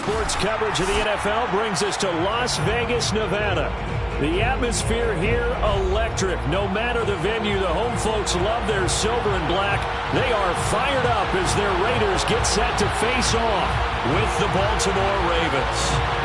Sports coverage of the NFL brings us to Las Vegas, Nevada. The atmosphere here, electric. No matter the venue, the home folks love their silver and black. They are fired up as their Raiders get set to face off with the Baltimore Ravens.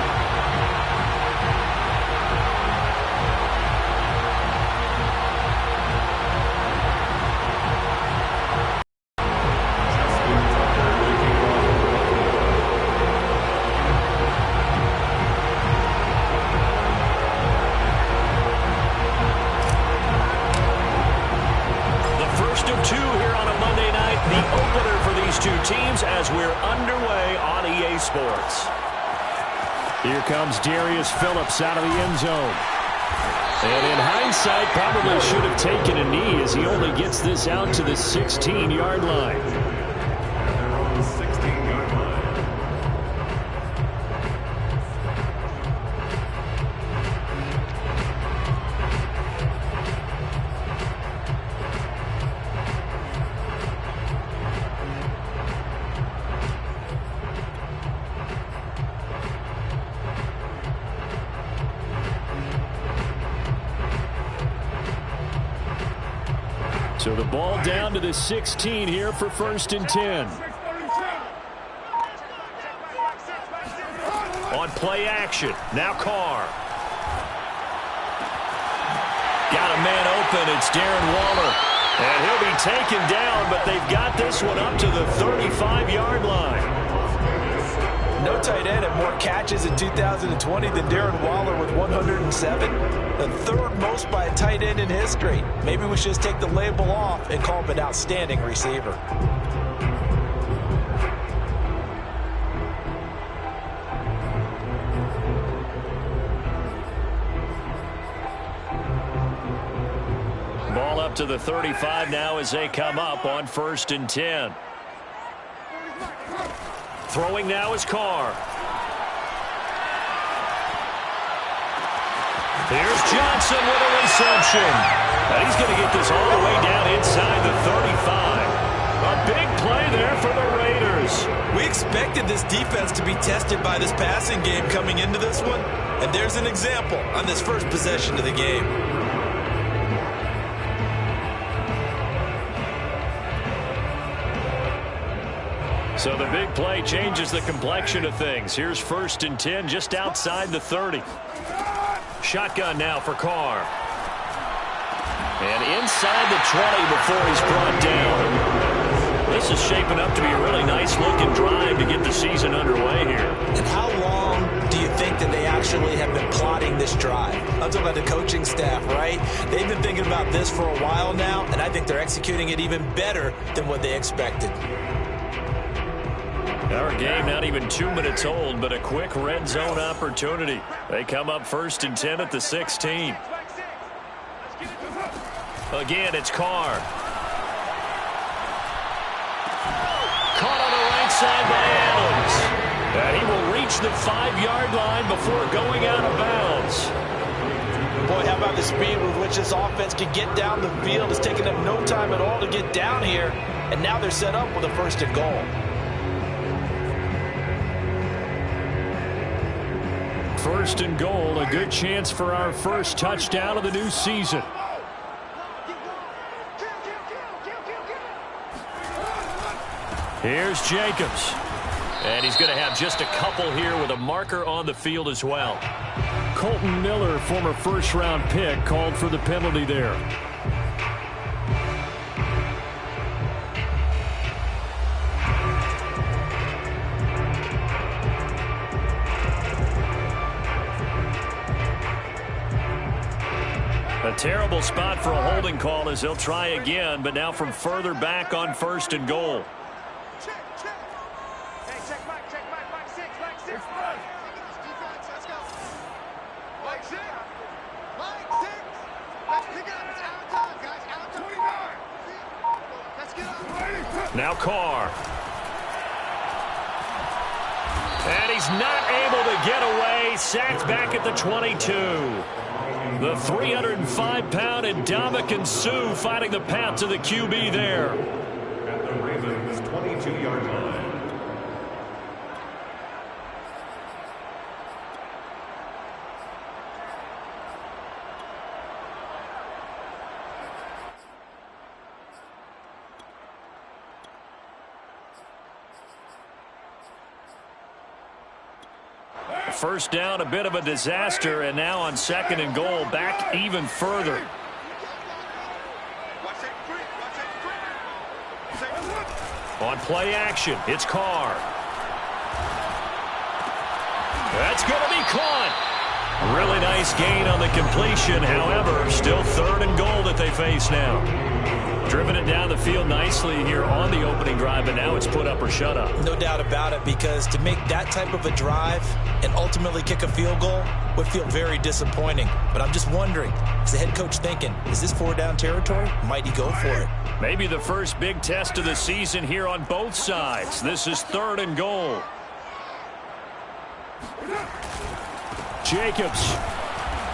Here comes Darius Phillips out of the end zone. And in hindsight, probably should have taken a knee as he only gets this out to the 16-yard line. So the ball down to the 16 here for 1st and 10. On play action. Now Carr. Got a man open. It's Darren Waller. And he'll be taken down, but they've got this one up to the 35-yard line. No tight end had more catches in 2020 than Darren Waller with 107. The third most by a tight end in history. Maybe we should just take the label off and call him an outstanding receiver. Ball up to the 35 now as they come up on 1st and 10. Throwing now is Carr. Here's Johnson with a reception. And he's going to get this all the way down inside the 35. A big play there for the Raiders. We expected this defense to be tested by this passing game coming into this one. And there's an example on this first possession of the game. So the big play changes the complexion of things. Here's 1st and 10 just outside the 30. Shotgun now for Carr. And inside the 20 before he's brought down. This is shaping up to be a really nice-looking drive to get the season underway here. And how long do you think that they actually have been plotting this drive? I'm talking about the coaching staff, right? They've been thinking about this for a while now, and I think they're executing it even better than what they expected. Our game not even 2 minutes old, but a quick red zone opportunity. They come up 1st and 10 at the 16. Again, it's Carr. Caught on the right side by Adams. And he will reach the 5-yard line before going out of bounds. Boy, how about the speed with which this offense can get down the field? It's taken them no time at all to get down here. And now they're set up with a 1st and goal. 1st and goal, a good chance for our first touchdown of the new season. Here's Jacobs. And he's going to have just a couple here with a marker on the field as well. Colton Miller, former first-round pick, called for the penalty there. A terrible spot for a holding call as they'll try again, but now from further back on 1st and goal. Now Carr. And he's not able to get away. Sacked back at the 22. The 305-pound Ndamukong Suh fighting the path to the QB there. At the Ravens' 22-yard line. first down, a bit of a disaster, and now on 2nd and goal, back even further. On play action, it's Carr. That's going to be caught. Really nice gain on the completion. However, still 3rd and goal that they face now. Driven it down the field nicely here on the opening drive, but now it's put up or shut up. No doubt about it, because to make that type of a drive and ultimately kick a field goal would feel very disappointing. But I'm just wondering, is the head coach thinking, is this 4-down territory? Might he go for it? Maybe the first big test of the season here on both sides. This is 3rd and goal. Jacobs.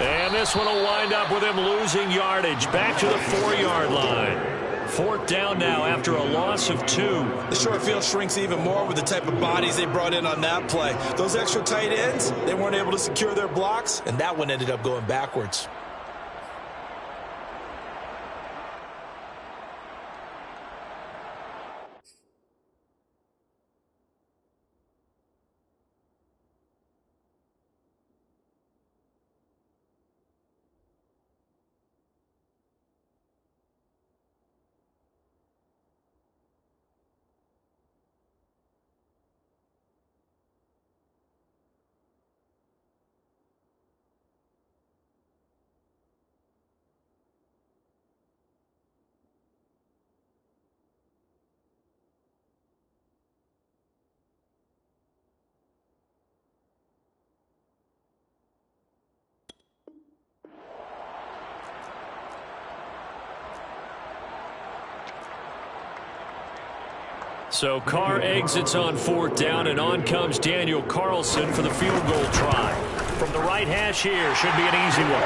And this one will wind up with him losing yardage. Back to the 4-yard line. 4th down now after a loss of 2. The short field shrinks even more with the type of bodies they brought in on that play. Those extra tight ends, they weren't able to secure their blocks, and that one ended up going backwards. So Carr exits on 4th down, and on comes Daniel Carlson for the field goal try. From the right hash here, should be an easy one.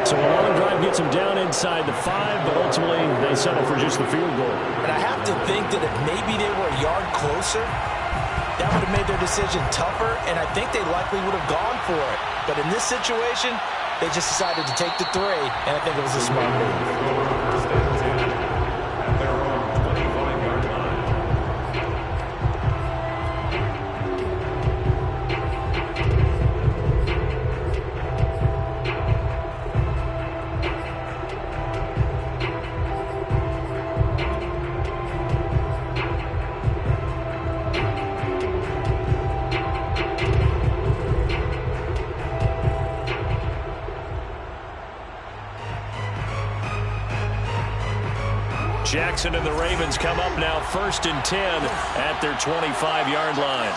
So a long drive gets them down inside the 5, but ultimately they settle for just the field goal. And I have to think that if maybe they were a yard closer, that would have made their decision tougher, and I think they likely would have gone for it. But in this situation, they just decided to take the 3, and I think it was a smart move. Jackson and the Ravens come up now 1st and 10 at their 25-yard line.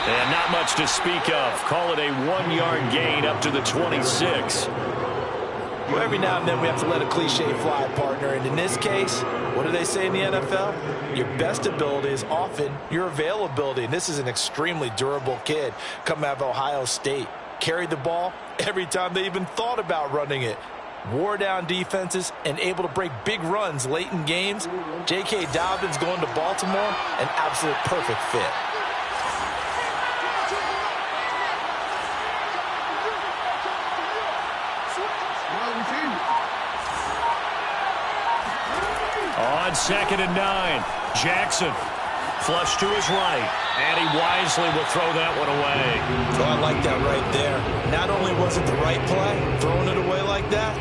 And not much to speak of. Call it a 1-yard gain up to the 26. Well, every now and then we have to let a cliche fly, partner. And in this case, what do they say in the NFL? Your best ability is often your availability. And this is an extremely durable kid coming out of Ohio State. Carried the ball every time they even thought about running it. Wore down defenses and able to break big runs late in games. J.K. Dobbins going to Baltimore, an absolute perfect fit. On 2nd and 9, Jackson. Flush to his right, and he wisely will throw that one away. Oh, I like that right there. Not only was it the right play, throwing it away like that,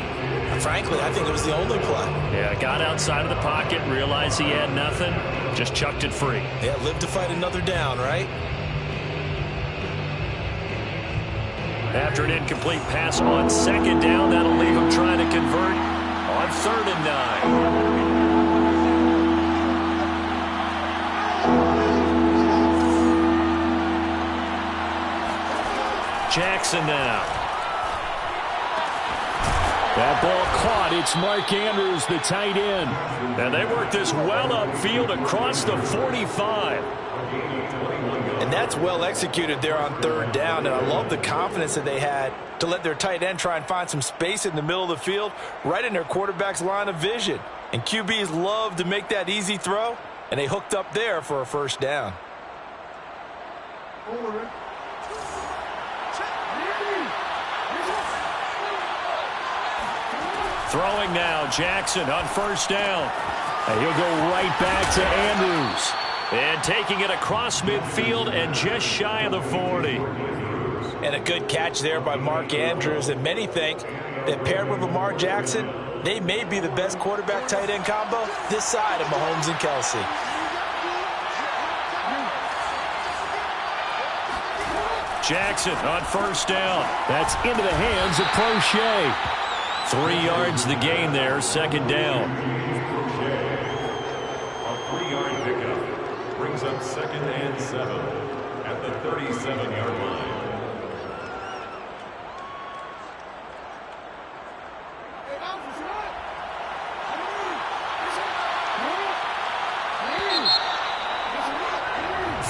frankly, I think it was the only play. Yeah, got outside of the pocket, realized he had nothing, just chucked it free. Yeah, live to fight another down, right? After an incomplete pass on 2nd down, that'll leave him trying to convert on 3rd and 9. Jackson now. That ball caught. It's Mark Andrews, the tight end. And they work this well upfield across the 45. And that's well executed there on 3rd down. And I love the confidence that they had to let their tight end try and find some space in the middle of the field, right in their quarterback's line of vision. And QBs love to make that easy throw, and they hooked up there for a 1st down. Throwing now, Jackson on 1st down. And he'll go right back to Andrews. And taking it across midfield and just shy of the 40. And a good catch there by Mark Andrews. And many think that paired with Lamar Jackson, they may be the best quarterback-tight end combo this side of Mahomes and Kelsey. Jackson on first down. That's into the hands of Prochet. 3 yards the gain there, second down. A 3-yard pickup brings up 2nd and 7 at the 37-yard line.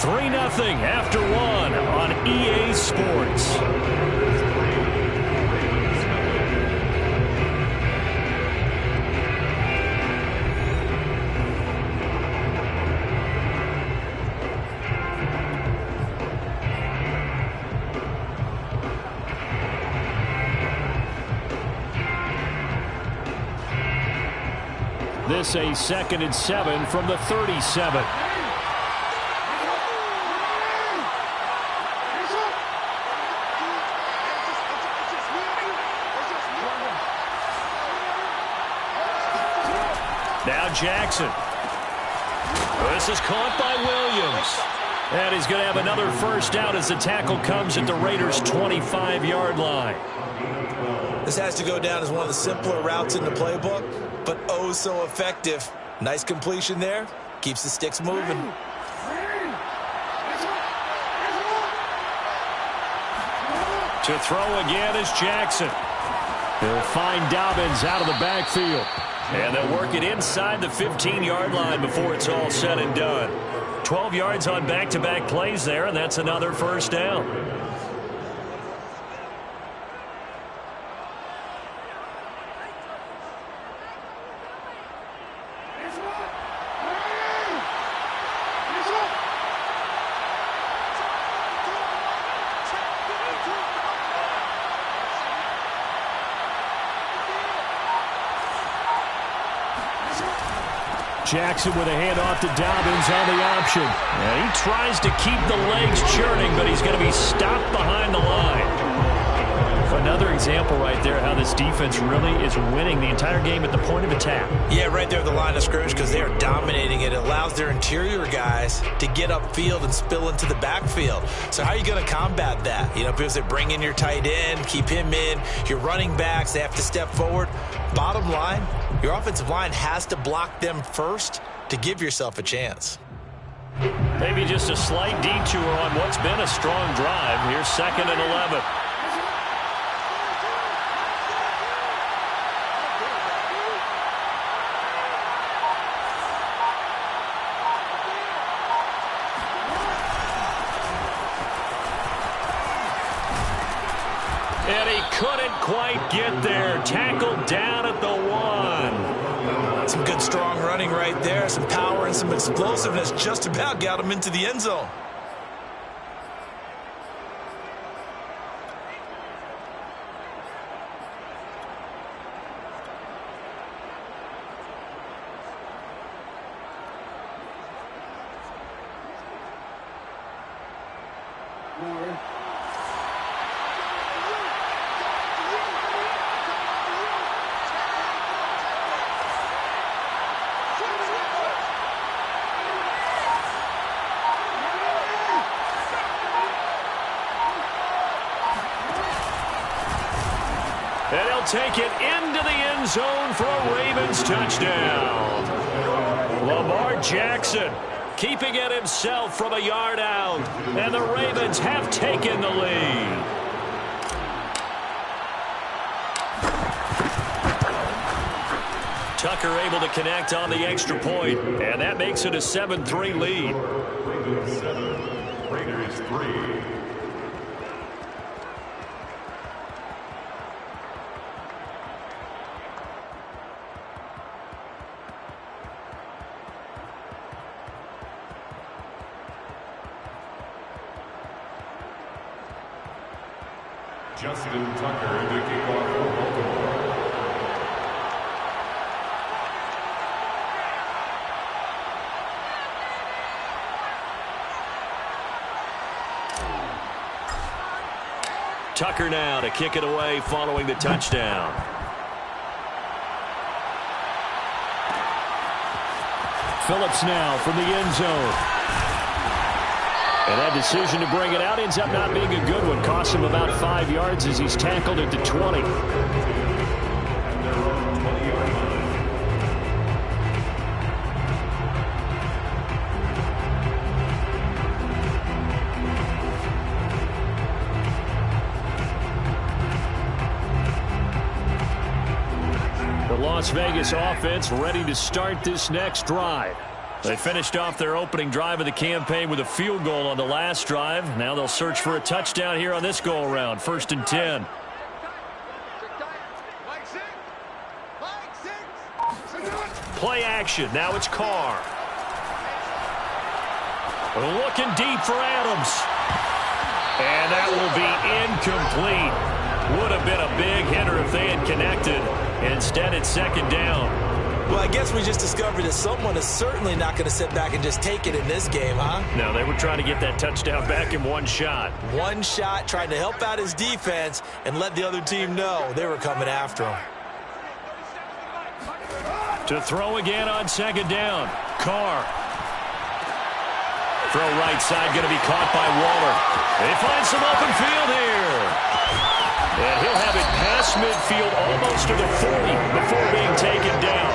Three 0 after one on EA Sports. This a 2nd and 7 from the 37. Now Jackson. This is caught by Williams. And he's going to have another first down as the tackle comes at the Raiders' 25-yard line. This has to go down as one of the simpler routes in the playbook, but oh so effective. Nice completion there. Keeps the sticks moving. To throw again is Jackson. He'll find Dobbins out of the backfield. And they'll work it inside the 15-yard line before it's all said and done. 12 yards on back-to-back plays there, and that's another first down. Jackson with a handoff to Dobbins on the option. And he tries to keep the legs churning, but he's going to be stopped behind the line. Another example right there how this defense really is winning the entire game at the point of attack. Yeah, right there at the line of scrimmage because they are dominating it. It allows their interior guys to get upfield and spill into the backfield. So how are you going to combat that? You know, because they bring in your tight end, keep him in. Your running backs, they have to step forward. Bottom line, your offensive line has to block them first to give yourself a chance. Maybe just a slight detour on what's been a strong drive. Here's 2nd and 11. And he couldn't quite get there. Tackled down at the 1. Some good strong running right there. Some power and some explosiveness. Just about got him into the end zone. And he'll take it into the end zone for a Ravens touchdown. Lamar Jackson keeping it himself from a yard out. And the Ravens have taken the lead. Tucker able to connect on the extra point, and that makes it a 7-3 lead. Ravens 7, Raiders 3. Justin Tucker to kick off for Baltimore. Tucker now to kick it away following the touchdown. Phillips now from the end zone. And that decision to bring it out ends up not being a good one. Costs him about 5 yards as he's tackled at the 20. The Las Vegas offense ready to start this next drive. They finished off their opening drive of the campaign with a field goal on the last drive. Now they'll search for a touchdown here on this go-around. 1st and 10. Play action. Now it's Carr. Looking deep for Adams. And that will be incomplete. Would have been a big hitter if they had connected. Instead, it's 2nd down. Well, I guess we just discovered that someone is certainly not going to sit back and just take it in this game, huh? No, they were trying to get that touchdown back in one shot. One shot, trying to help out his defense and let the other team know they were coming after him. To throw again on 2nd down. Carr. Throw right side, going to be caught by Waller. They find some open field here. And he'll have it past midfield almost to the 40 before being taken down.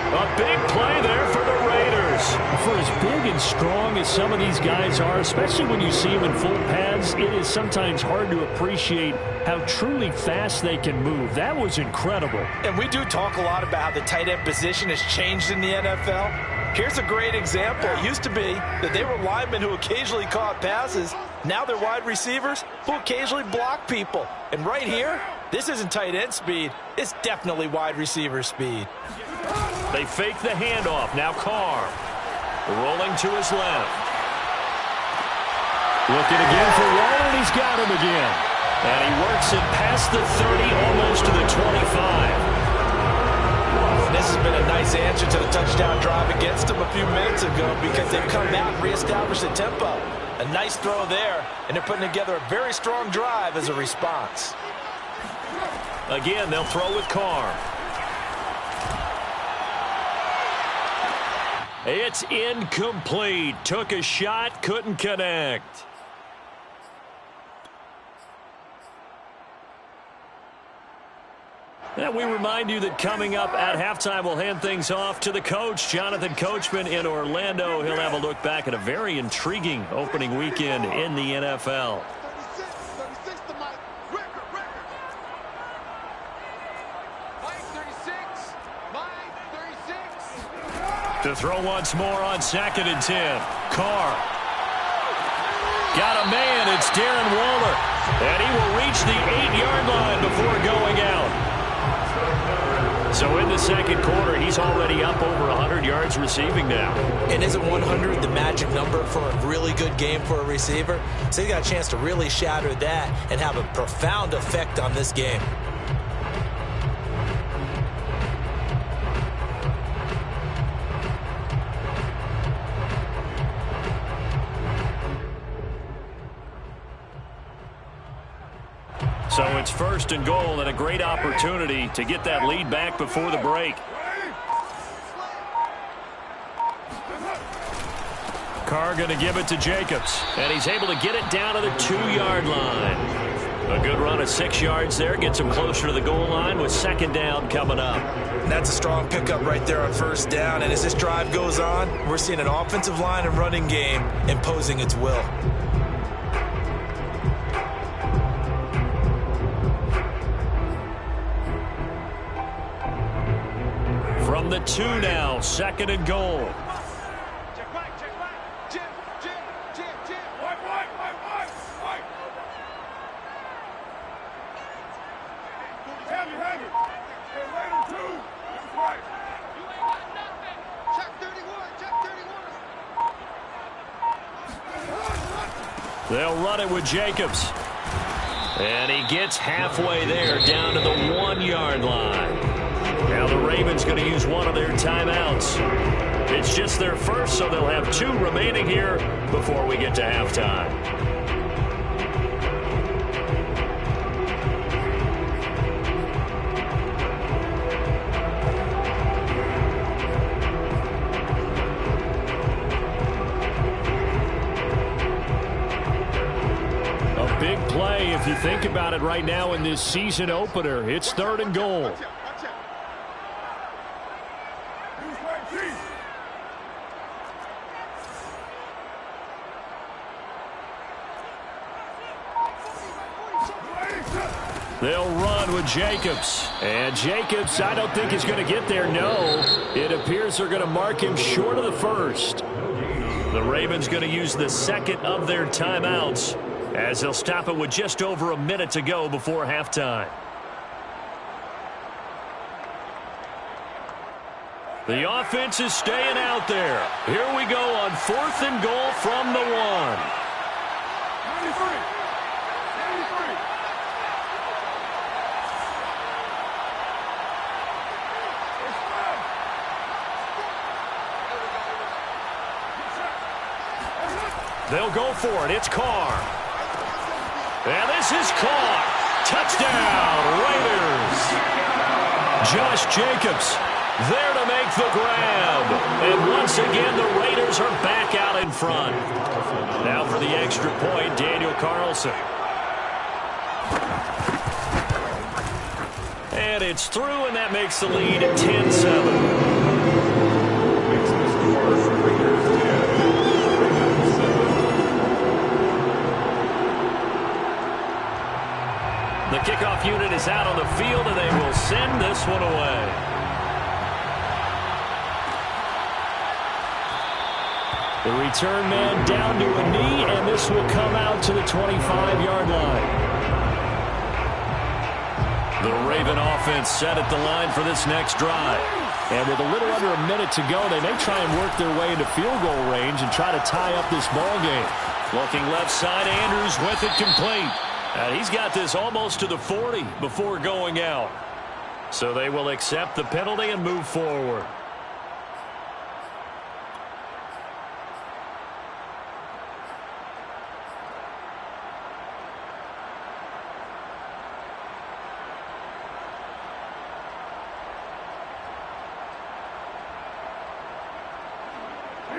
A big play there for the Raiders. For as big and strong as some of these guys are, especially when you see them in full pads, it is sometimes hard to appreciate how truly fast they can move. That was incredible. And we do talk a lot about how the tight end position has changed in the NFL. Here's a great example. It used to be that they were linemen who occasionally caught passes. Now they're wide receivers who occasionally block people. And right here, this isn't tight end speed. It's definitely wide receiver speed. They fake the handoff. Now Carr. Rolling to his left. Looking again for Waller, and he's got him again. And he works it past the 30, almost to the 25. This has been a nice answer to the touchdown drive against them a few minutes ago because they've come back and reestablished the tempo. A nice throw there, and they're putting together a very strong drive as a response. Again, they'll throw with Carr. It's incomplete. Took a shot, couldn't connect. And we remind you that coming up at halftime, we'll hand things off to the coach, Jonathan Coachman in Orlando. He'll have a look back at a very intriguing opening weekend in the NFL. To throw once more on 2nd and 10. Carr. Got a man. It's Darren Waller. And he will reach the 8-yard line before going out. So in the second quarter, he's already up over 100 yards receiving now. And isn't 100 the magic number for a really good game for a receiver? So he got a chance to really shatter that and have a profound effect on this game. So it's 1st and goal and a great opportunity to get that lead back before the break. Carr going to give it to Jacobs, and he's able to get it down to the 2-yard line. A good run of 6 yards there gets him closer to the goal line with 2nd down coming up. And that's a strong pickup right there on 1st down, and as this drive goes on, we're seeing an offensive line and running game imposing its will. From the 2 now, 2nd and goal. They'll run it with Jacobs. And he gets halfway there, down to the 1-yard line. Now the Ravens going to use one of their timeouts. It's just their first, so they'll have 2 remaining here before we get to halftime. got it right now in this season opener. It's 3rd and goal. They'll run with Jacobs. And Jacobs, I don't think is going to get there. No, it appears they're going to mark him short of the first. The Ravens going to use the second of their timeouts as they'll stop it with just over a minute to go before halftime. The offense is staying out there. Here we go on 4th and goal from the 1. They'll go for it. It's Carr. And this is caught. Touchdown, Raiders. Josh Jacobs there to make the grab. And once again, the Raiders are back out in front. Now for the extra point, Daniel Carlson. And it's through, and that makes the lead 10-7. The kickoff unit is out on the field, and they will send this one away. The return man down to a knee, and this will come out to the 25-yard line. The Raven offense set at the line for this next drive. And with a little under a minute to go, they may try and work their way into field goal range and try to tie up this ball game. Looking left side, Andrews with it complete. And he's got this almost to the 40 before going out. So they will accept the penalty and move forward.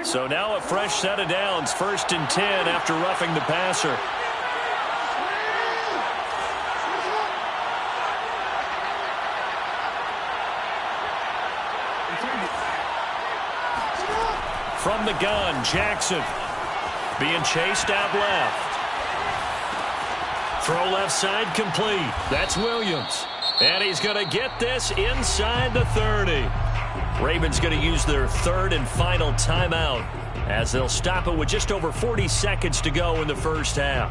So now a fresh set of downs, 1st and 10 after roughing the passer. From the gun, Jackson being chased out left. Throw left side complete. That's Williams. And he's going to get this inside the 30. Ravens going to use their 3rd and final timeout as they'll stop it with just over 40 seconds to go in the first half.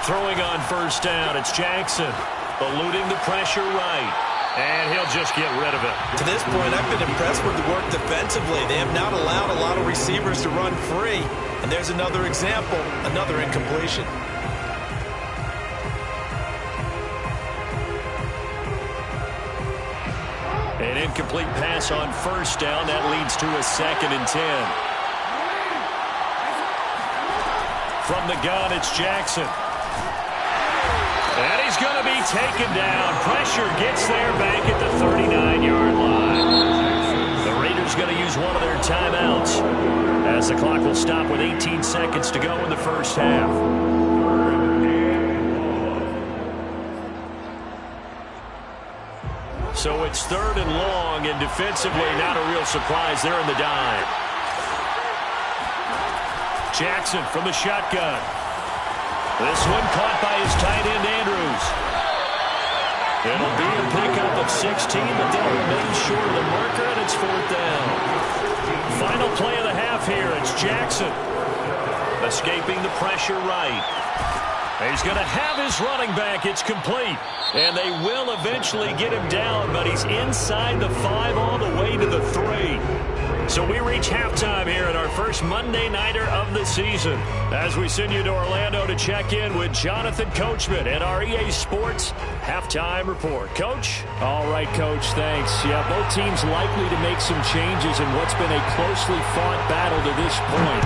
Throwing on 1st down, it's Jackson. Eluding the pressure right. And he'll just get rid of it. To this point, I've been impressed with the work defensively. They have not allowed a lot of receivers to run free. And there's another example, another incompletion. An incomplete pass on 1st down. That leads to a 2nd and 10. From the gun, it's Jackson. And he's going to be taken down. Pressure gets there back at the 39-yard line. The Raiders going to use one of their timeouts as the clock will stop with 18 seconds to go in the first half. So it's 3rd and long, and defensively not a real surprise there in the dime. Jackson from the shotgun. This one caught by his tight end, Andrews. It'll be a pickup of 16, but they'll remain short of the marker, and it's 4th down. Final play of the half here. It's Jackson escaping the pressure right. He's going to have his running back. It's complete. And they will eventually get him down, but he's inside the 5 all the way to the 3. So we reach halftime here in our first Monday Nighter of the season as we send you to Orlando to check in with Jonathan Coachman and our EA Sports Halftime Report. Coach? All right, Coach, thanks. Yeah, both teams likely to make some changes in what's been a closely fought battle to this point.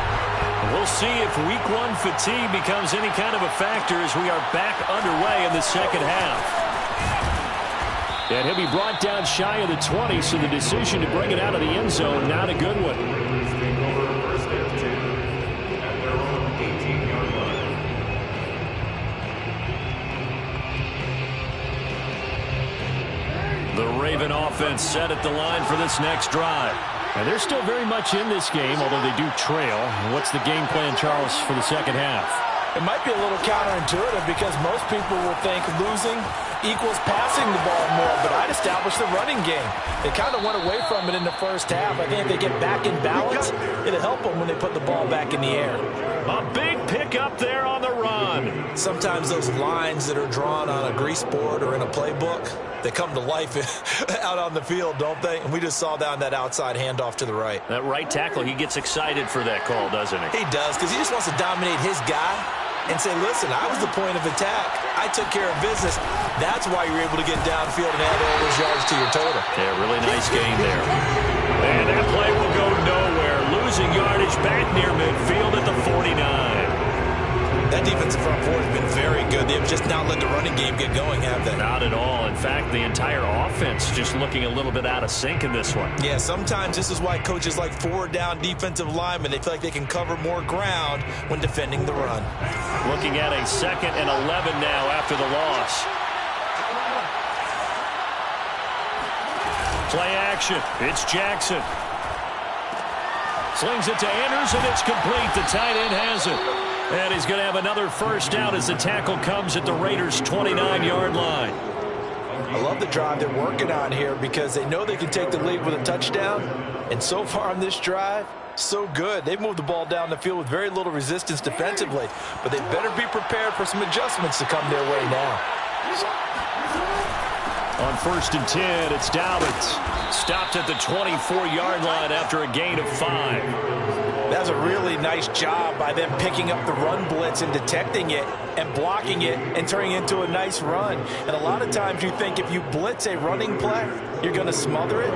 We'll see if Week 1 fatigue becomes any kind of a factor as we are back underway in the second half. And he'll be brought down shy of the 20, so the decision to bring it out of the end zone, not a good one. First and 10 at their own 18-yard line. The Raven offense set at the line for this next drive. And they're still very much in this game, although they do trail. What's the game plan, Charles, for the second half? It might be a little counterintuitive because most people will think losing equals passing the ball more, but I'd establish the running game. They kind of went away from it in the first half. I think if they get back in balance, it'll help them when they put the ball back in the air. A big pickup there on the run. Sometimes those lines that are drawn on a grease board or in a playbook, they come to life out on the field, don't they? And we just saw that on that outside handoff to the right. That right tackle, he gets excited for that call, doesn't he? He does, because he just wants to dominate his guy and say, listen, I was the point of attack. I took care of business. That's why you're able to get downfield and add all those yards to your total. Yeah, really nice game there. And that play will go nowhere. Losing yardage back near midfield at the 49. That defensive front four has been very good. They've just not let the running game get going, have they? Not at all. In fact, the entire offense just looking a little bit out of sync in this one. Yeah, sometimes this is why coaches like forward-down defensive linemen, they feel like they can cover more ground when defending the run. Looking at a 2nd and 11 now after the loss. Play action. It's Jackson. Slings it to Andrews, and it's complete. The tight end has it. And he's going to have another first down as the tackle comes at the Raiders' 29-yard line. I love the drive they're working on here because they know they can take the lead with a touchdown. And so far on this drive, so good. They've moved the ball down the field with very little resistance defensively. But they better be prepared for some adjustments to come their way now. On 1st and 10, it's Dobbins. Stopped at the 24-yard line after a gain of 5. That was a really nice job by them picking up the run blitz and detecting it and blocking it and turning it into a nice run. And a lot of times you think if you blitz a running play, you're going to smother it.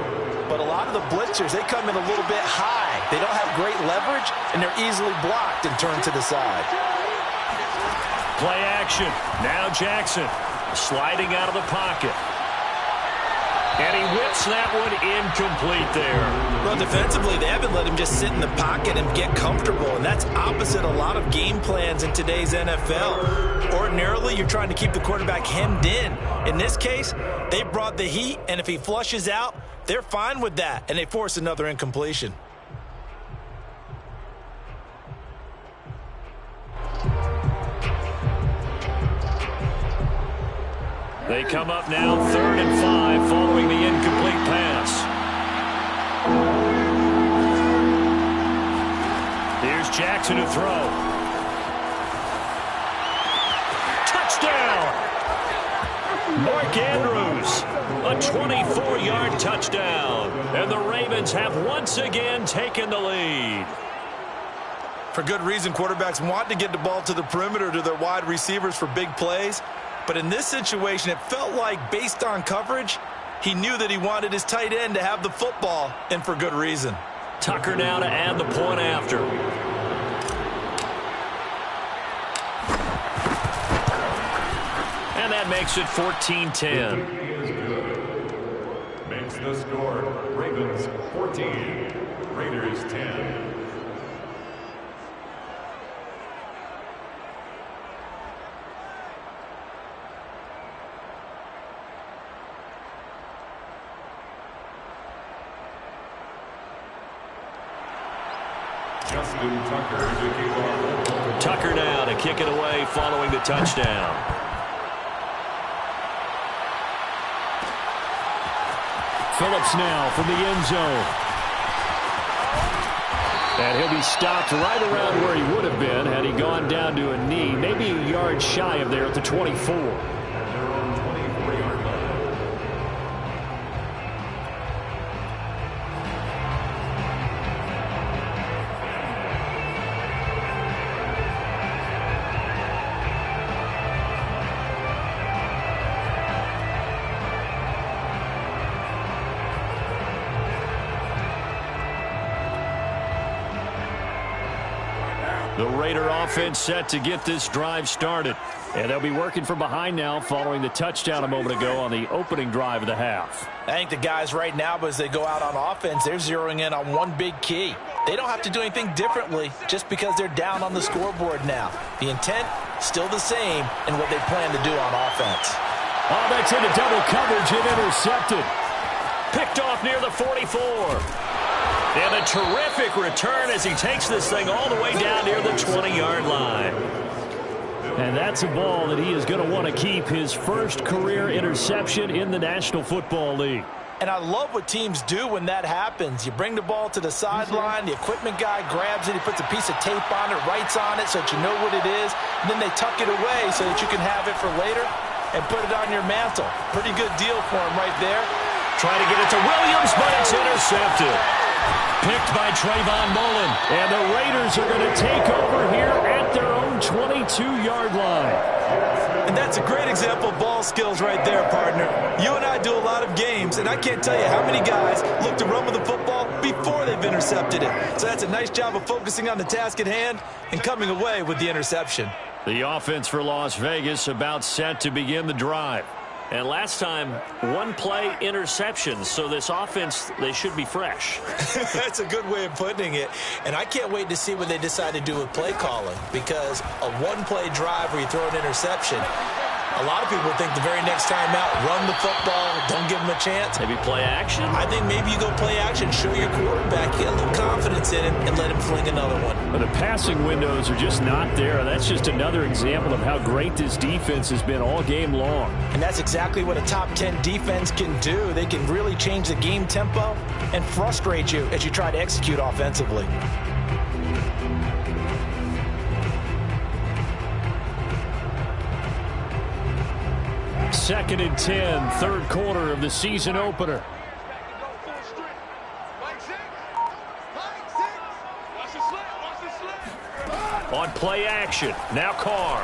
But a lot of the blitzers, they come in a little bit high. They don't have great leverage, and they're easily blocked and turned to the side. Play action. Now Jackson sliding out of the pocket. And he whips that one incomplete there. Well, defensively, they haven't let him just sit in the pocket and get comfortable, and that's opposite a lot of game plans in today's NFL. Ordinarily, you're trying to keep the quarterback hemmed in. In this case, they brought the heat, and if he flushes out, they're fine with that, and they force another incompletion. They come up now 3rd and 5 following the incomplete pass. Here's Jackson to throw. Touchdown! Mark Andrews, a 24-yard touchdown. And the Ravens have once again taken the lead. For good reason, quarterbacks want to get the ball to the perimeter to their wide receivers for big plays. But in this situation, it felt like, based on coverage, he knew that he wanted his tight end to have the football, and for good reason. Tucker now to add the point after. And that makes it 14-10. Makes the score Ravens 14, Raiders 10. Tucker now to kick it away following the touchdown. Phillips now from the end zone. And he'll be stopped right around where he would have been had he gone down to a knee, maybe a yard shy of there at the 24. The Raider offense set to get this drive started. And they'll be working from behind now following the touchdown a moment ago on the opening drive of the half. I think the guys right now, as they go out on offense, they're zeroing in on one big key. They don't have to do anything differently just because they're down on the scoreboard now. The intent, still the same in what they plan to do on offense. Oh, that's into double coverage and intercepted. Picked off near the 44. And a terrific return as he takes this thing all the way down near the 20-yard line. And that's a ball that he is going to want to keep, his first career interception in the National Football League. And I love what teams do when that happens. You bring the ball to the sideline, the equipment guy grabs it, he puts a piece of tape on it, writes on it so that you know what it is, and then they tuck it away so that you can have it for later and put it on your mantle. Pretty good deal for him right there. Trying to get it to Williams, but it's intercepted. Picked by Trayvon Mullen. And the Raiders are going to take over here at their own 22-yard line. And that's a great example of ball skills right there, partner. You and I do a lot of games, and I can't tell you how many guys look to run with the football before they've intercepted it. So that's a nice job of focusing on the task at hand and coming away with the interception. The offense for Las Vegas about set to begin the drive. And last time, one-play interceptions, so this offense, they should be fresh. That's a good way of putting it. And I can't wait to see what they decide to do with play calling, because a one-play drive where you throw an interception, a lot of people think the very next time out, run the football, don't give them a chance. Maybe play action? I think maybe you go play action, show your quarterback, get a little confidence in him, and let him fling another one. But the passing windows are just not there. That's just another example of how great this defense has been all game long. And that's exactly what a top 10 defense can do. They can really change the game tempo and frustrate you as you try to execute offensively. Second and 10, third quarter of the season opener. On play action, now Carr.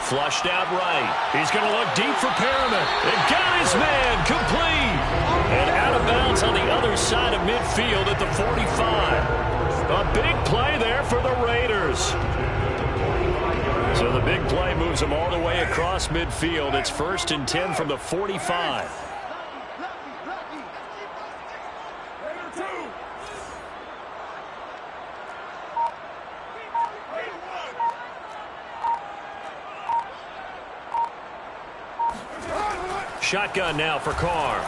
Flushed out right. He's going to look deep for Perriman. And got his man, complete. And out of bounds on the other side of midfield at the 45. A big play there for the Raiders. So the big play moves them all the way across midfield. It's first and 10 from the 45. Shotgun now for Carr.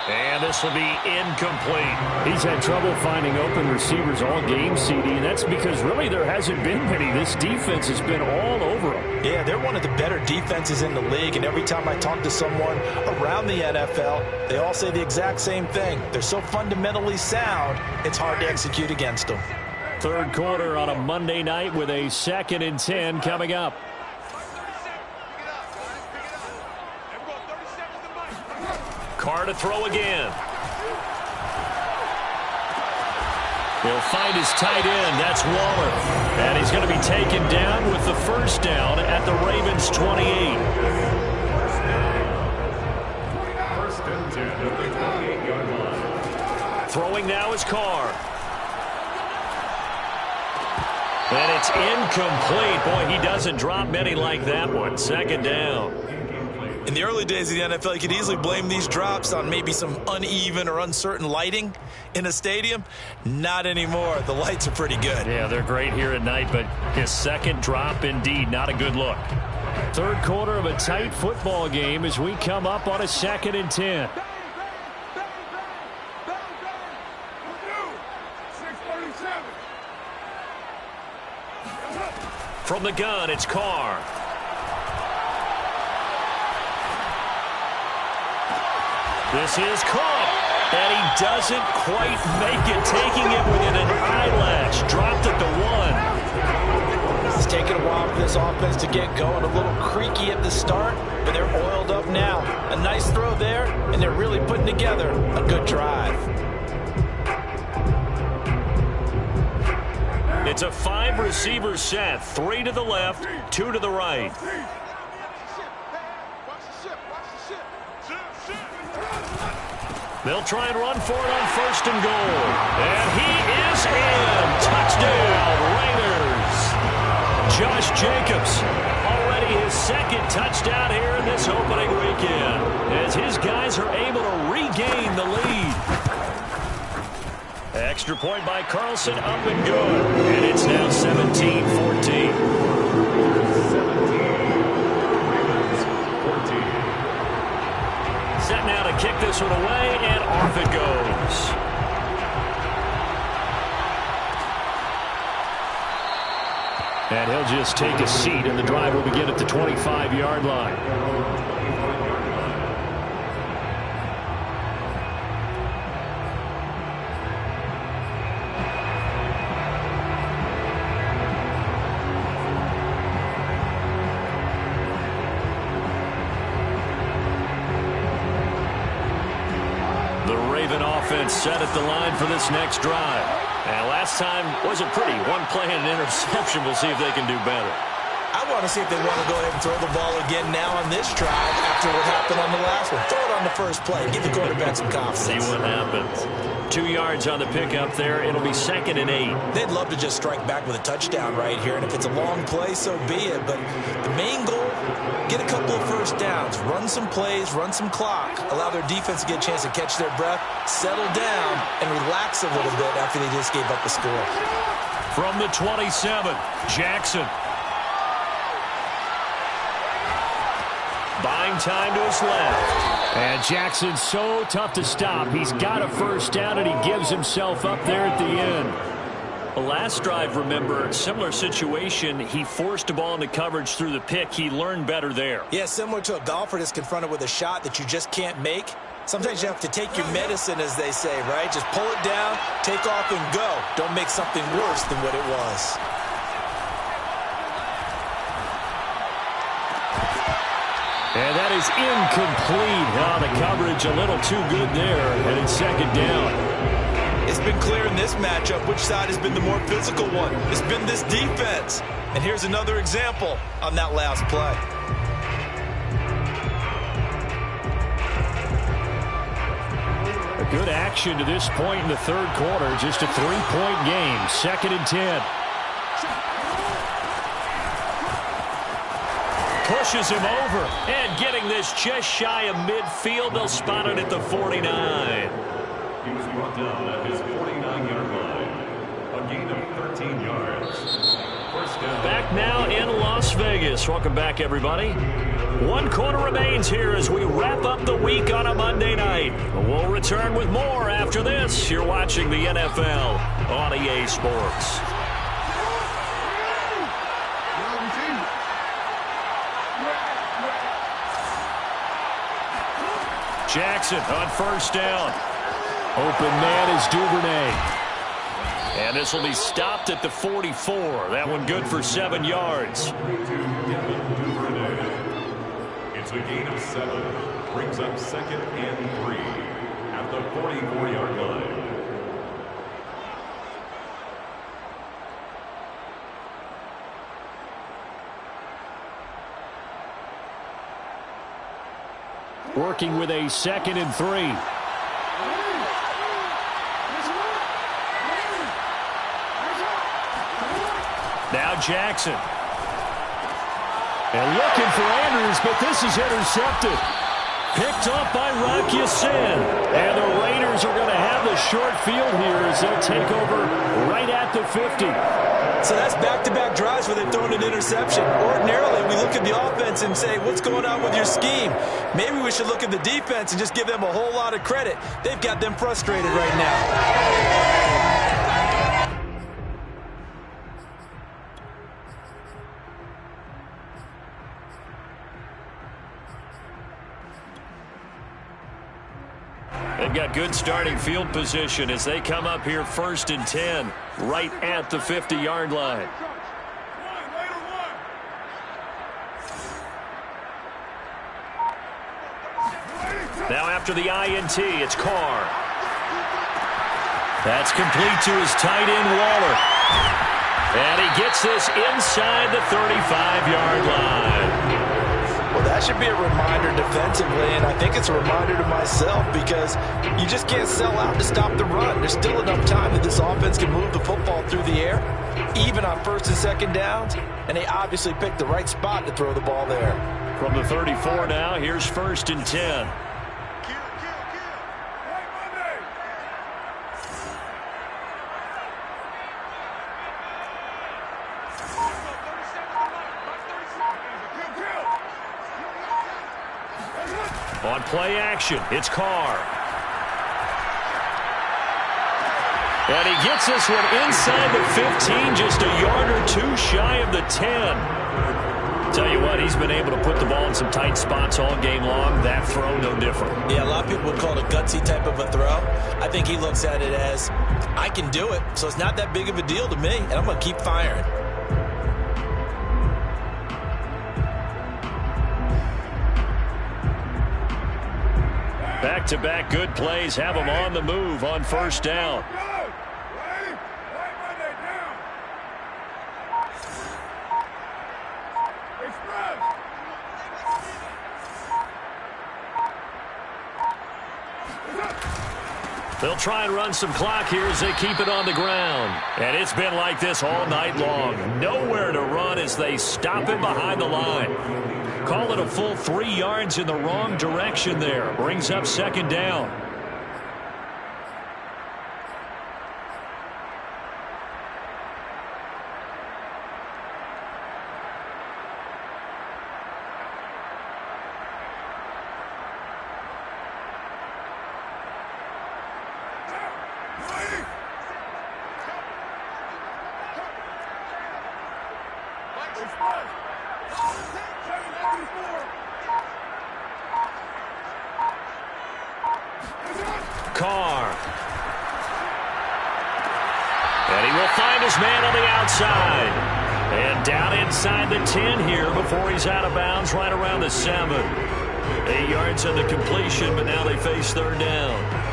And this will be incomplete. He's had trouble finding open receivers all game, CD, and that's because really there hasn't been many. This defense has been all over them. Yeah, they're one of the better defenses in the league, and every time I talk to someone around the NFL, they all say the exact same thing. They're so fundamentally sound, it's hard to execute against them. Third quarter on a Monday night with a second and 10 coming up. Carr to throw again. He'll find his tight end. That's Waller. And he's going to be taken down with the first down at the Ravens' 28. First and 10 at the 28-yard line. Throwing now is Carr. And it's incomplete. Boy, he doesn't drop many like that one. Second down. In the early days of the NFL, you could easily blame these drops on maybe some uneven or uncertain lighting in a stadium. Not anymore. The lights are pretty good. Yeah, they're great here at night, but his second drop, indeed, not a good look. Third quarter of a tight football game as we come up on a second and 10. From the gun, it's Carr. This is caught, and he doesn't quite make it, taking it within an eyelash. Dropped at the 1. It's taken a while for this offense to get going. A little creaky at the start, but they're oiled up now. A nice throw there, and they're really putting together a good drive. It's a 5-receiver set, 3 to the left, 2 to the right. They'll try and run for it on 1st and goal. And he is in. Touchdown, Raiders. Josh Jacobs, already his 2nd touchdown here in this opening weekend, as his guys are able to regain the lead. Extra point by Carlson, up and good. And it's now 17-14. Set now to kick this one away, and off it goes. And he'll just take a seat, and the drive will begin at the 25-yard line. Set at the line for this next drive. And last time wasn't pretty. One play and an interception. We'll see if they can do better. I want to see if they want to go ahead and throw the ball again now on this drive after what happened on the last one. Throw it on the first play. Give the quarterback some confidence. See what happens. 2 yards on the pickup there. It'll be 2nd and 8. They'd love to just strike back with a touchdown right here. And if it's a long play, so be it. But the main goal, get a couple of first downs. Run some plays, run some clock. Allow their defense to get a chance to catch their breath, settle down, and relax a little bit after they just gave up the score. From the 27, Jackson. Buying time to his left. And Jackson's so tough to stop. He's got a first down, and he gives himself up there at the end. The last drive, remember, similar situation. He forced the ball into coverage through the pick. He learned better there. Yeah, similar to a golfer that's confronted with a shot that you just can't make. Sometimes you have to take your medicine, as they say, right? Just pull it down, take off, and go. Don't make something worse than what it was. And that is incomplete. The coverage a little too good there, and it's 2nd down. It's been clear in this matchup which side has been the more physical one. It's been this defense. And here's another example on that last play. A good action to this point in the 3rd quarter. Just a 3-point game. 2nd and 10. Pushes him over, and getting this just shy of midfield. They'll spot it at the 49. He was brought down at his 49-yard line. A gain of 13 yards. First down. Back now in Las Vegas. Welcome back, everybody. 1 quarter remains here as we wrap up the week on a Monday night. We'll return with more after this. You're watching the NFL on EA Sports. Jackson on first down. Open man is Duvernay. And this will be stopped at the 44. That one good for 7 yards. It's a gain of 7. Brings up 2nd and 3 at the 44-yard line. Working with a 2nd and 3. Now Jackson. And looking for Andrews, but this is intercepted. Picked up by Rock Ya-Sin. And the Raiders are going to have the short field here as they'll take over right at the 50. So that's back-to-back drives where they've thrown an interception. Ordinarily, we look at the offense and say, what's going on with your scheme? Maybe we should look at the defense and just give them a whole lot of credit. They've got them frustrated right now. They've got good starting field position as they come up here 1st and 10, right at the 50-yard line. Now after the INT, it's Carr. That's complete to his tight end, Waller. And he gets this inside the 35-yard line. Well, That should be a reminder defensively, and I think it's a reminder to myself because you just can't sell out to stop the run. There's still enough time that this offense can move the football through the air, even on first and second downs, and they obviously picked the right spot to throw the ball there. From the 34 now, here's 1st and 10. On play action, it's Carr. And he gets this one inside the 15, just a yard or two shy of the 10. Tell you what, he's been able to put the ball in some tight spots all game long. That throw, no different. Yeah, a lot of people would call it a gutsy type of a throw. I think he looks at it as, I can do it, so it's not that big of a deal to me, and I'm going to keep firing. Back-to-back good plays have him on the move on 1st down. They'll try and run some clock here as they keep it on the ground. And it's been like this all night long. Nowhere to run as they stop him behind the line. Call it a full 3 yards in the wrong direction there. Brings up 2nd down. Carr. And he will find his man on the outside. And down inside the 10 here before he's out of bounds right around the 7. 8 yards on the completion, but now they face 3rd down.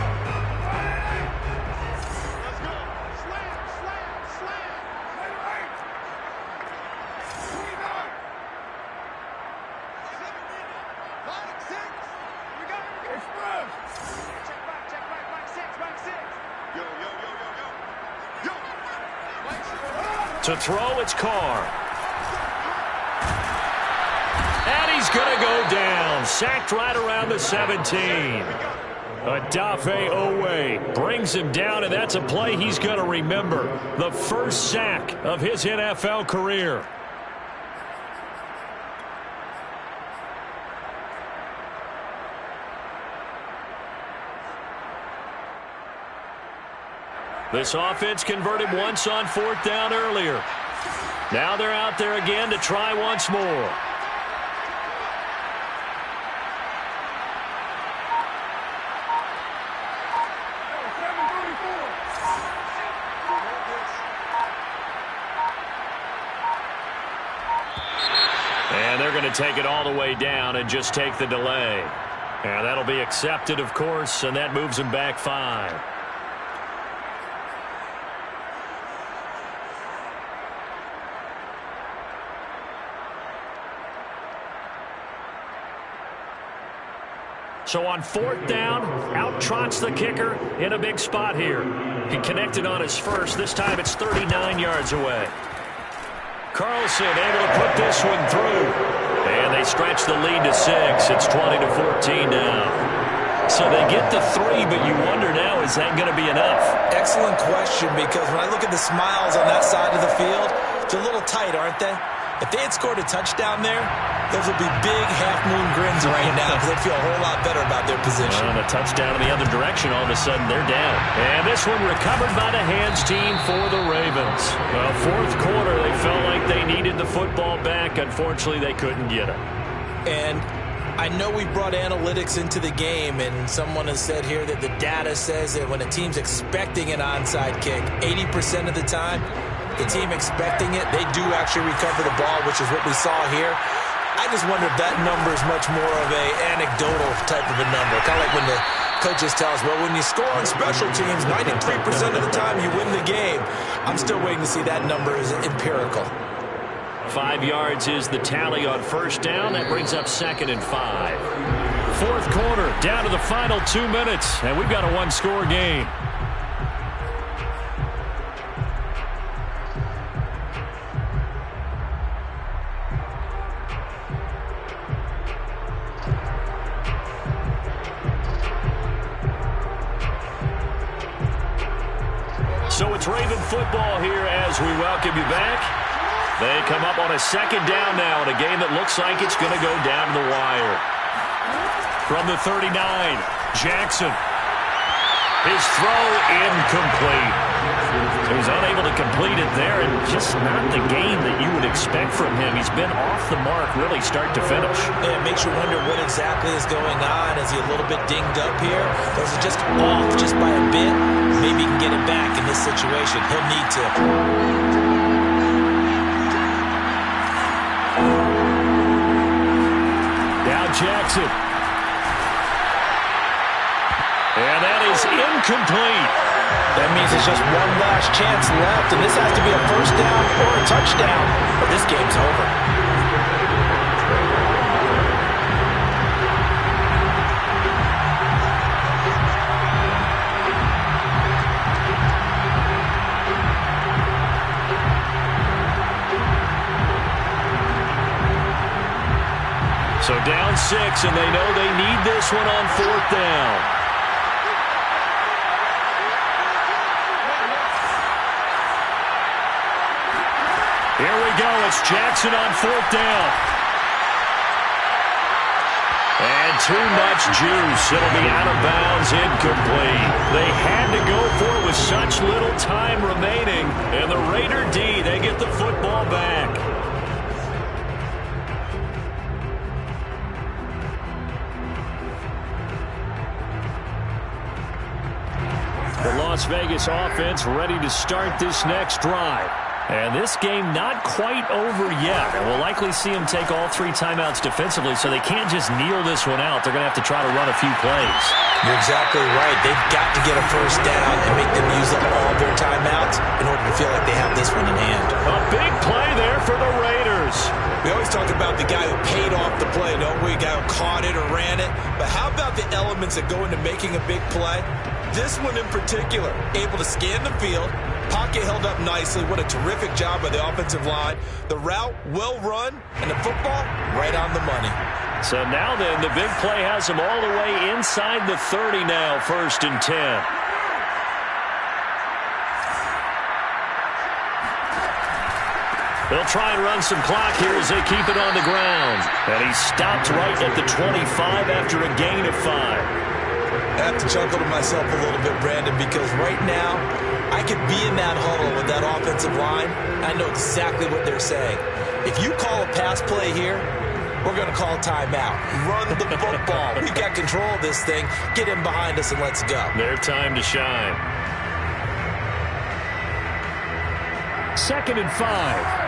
To throw, it's Carr. And he's going to go down. Sacked right around the 17. Odafe Owe brings him down, and that's a play he's going to remember. The first sack of his NFL career. This offense converted once on 4th down earlier. Now they're out there again to try once more. And they're going to take it all the way down and just take the delay. And that'll be accepted, of course, and that moves them back 5. So on 4th down, out trots the kicker in a big spot here. He connected on his first. This time it's 39 yards away. Carlson able to put this one through. And they stretch the lead to 6. It's 20-14 now. So they get the 3, but you wonder now, is that going to be enough? Excellent question, because when I look at the smiles on that side of the field, they're a little tight, aren't they? If they had scored a touchdown there, those would be big half-moon grins right now because they'd feel a whole lot better about their position. And a touchdown in the other direction, all of a sudden they're down. And this one recovered by the hands team for the Ravens. Well, 4th quarter, they felt like they needed the football back. Unfortunately, they couldn't get it. And I know we brought analytics into the game, and someone has said here that the data says that when a team's expecting an onside kick, 80% of the time, the team expecting it, they do actually recover the ball, which is what we saw here. I just wonder if that number is much more of a anecdotal type of a number. Kind of like when the coaches tell us, well, when you score on special teams, 93% of the time you win the game. I'm still waiting to see that number is empirical. 5 yards is the tally on first down. That brings up 2nd and 5. Fourth quarter, down to the final 2 minutes, and we've got a one-score game. So it's Raven football here as we welcome you back. They come up on a 2nd down now in a game that looks like it's going to go down to the wire. From the 39, Jackson. His throw incomplete. He was unable to complete it there, and just not the game that you would expect from him. He's been off the mark really start to finish. Yeah, it makes you wonder what exactly is going on. Is he a little bit dinged up here? Or is it just off just by a bit? Maybe he can get it back in this situation. He'll need to. Now Jackson. And that is incomplete. That means it's just one last chance left, and this has to be a first down or a touchdown, or this game's over. So down 6, and they know they need this one on 4th down. Here we go. It's Jackson on 4th down. And too much juice. It'll be out of bounds, incomplete. They had to go for it with such little time remaining. And the Raider D, they get the football back. The Las Vegas offense ready to start this next drive. And this game not quite over yet. And we'll likely see them take all 3 timeouts defensively, so they can't just kneel this one out. They're going to have to try to run a few plays. You're exactly right. They've got to get a first down and make them use up all their timeouts in order to feel like they have this one in hand. A big play there for the Raiders. We always talk about the guy who paid off the play, don't we? The guy who caught it or ran it. But how about the elements that go into making a big play? This one in particular, able to scan the field, pocket held up nicely. What a terrific job by the offensive line. The route well run, and the football right on the money. So now then, the big play has them all the way inside the 30 now, 1st and 10. They'll try and run some clock here as they keep it on the ground. And he stopped right at the 25 after a gain of 5. I have to chuckle to myself a little bit, Brandon, because right now I could be in that huddle with that offensive line. I know exactly what they're saying. If you call a pass play here, we're going to call timeout. Run the football. We've got control of this thing. Get in behind us and let's go. Their time to shine. 2nd and 5.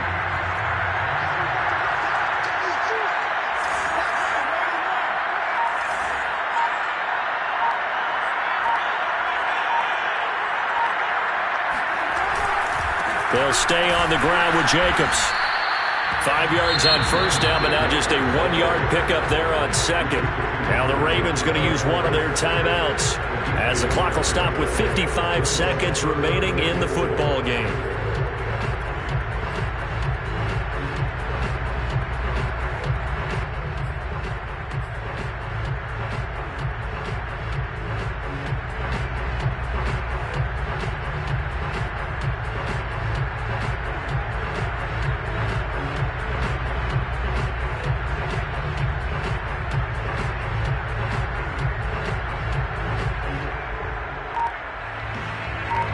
They'll stay on the ground with Jacobs. 5 yards on first down, but now just a 1-yard pickup there on 2nd. Now the Ravens going to use one of their timeouts as the clock will stop with 55 seconds remaining in the football game.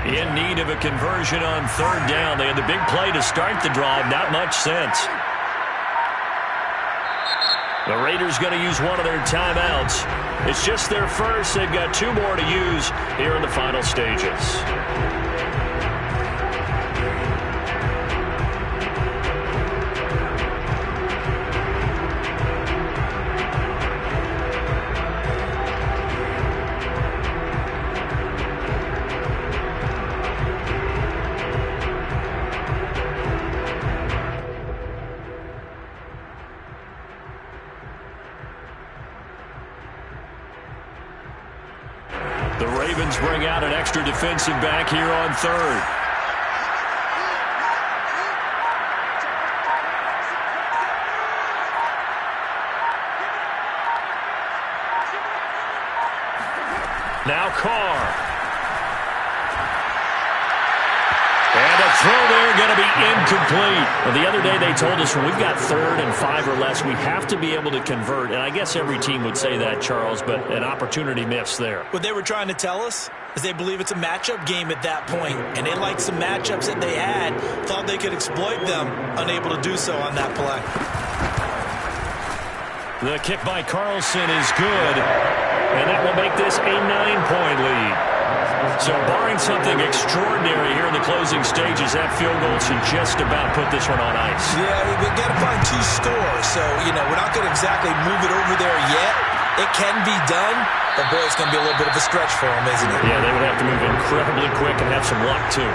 In need of a conversion on 3rd down. They had the big play to start the drive. Not much sense. The Raiders going to use one of their timeouts. It's just their first. They've got 2 more to use here in the final stages. out an extra defensive back here on third. Now Carr. And a throw there going to be incomplete. Well, the other day they told us when we've got 3rd and 5 or less, we have to be able to convert. And I guess every team would say that, Charles, but an opportunity missed there. What they were trying to tell us is they believe it's a matchup game at that point, and they liked some matchups that they had, thought they could exploit them, unable to do so on that play. The kick by Carlson is good, and that will make this a 9-point lead. So barring something extraordinary here in the closing stages, that field goal should just about put this one on ice. Yeah, we've got to find 2 scores, so, we're not going to exactly move it over there yet. It can be done, but, boy, it's going to be a little bit of a stretch for them, isn't it? Yeah, they would have to move incredibly quick and have some luck, too.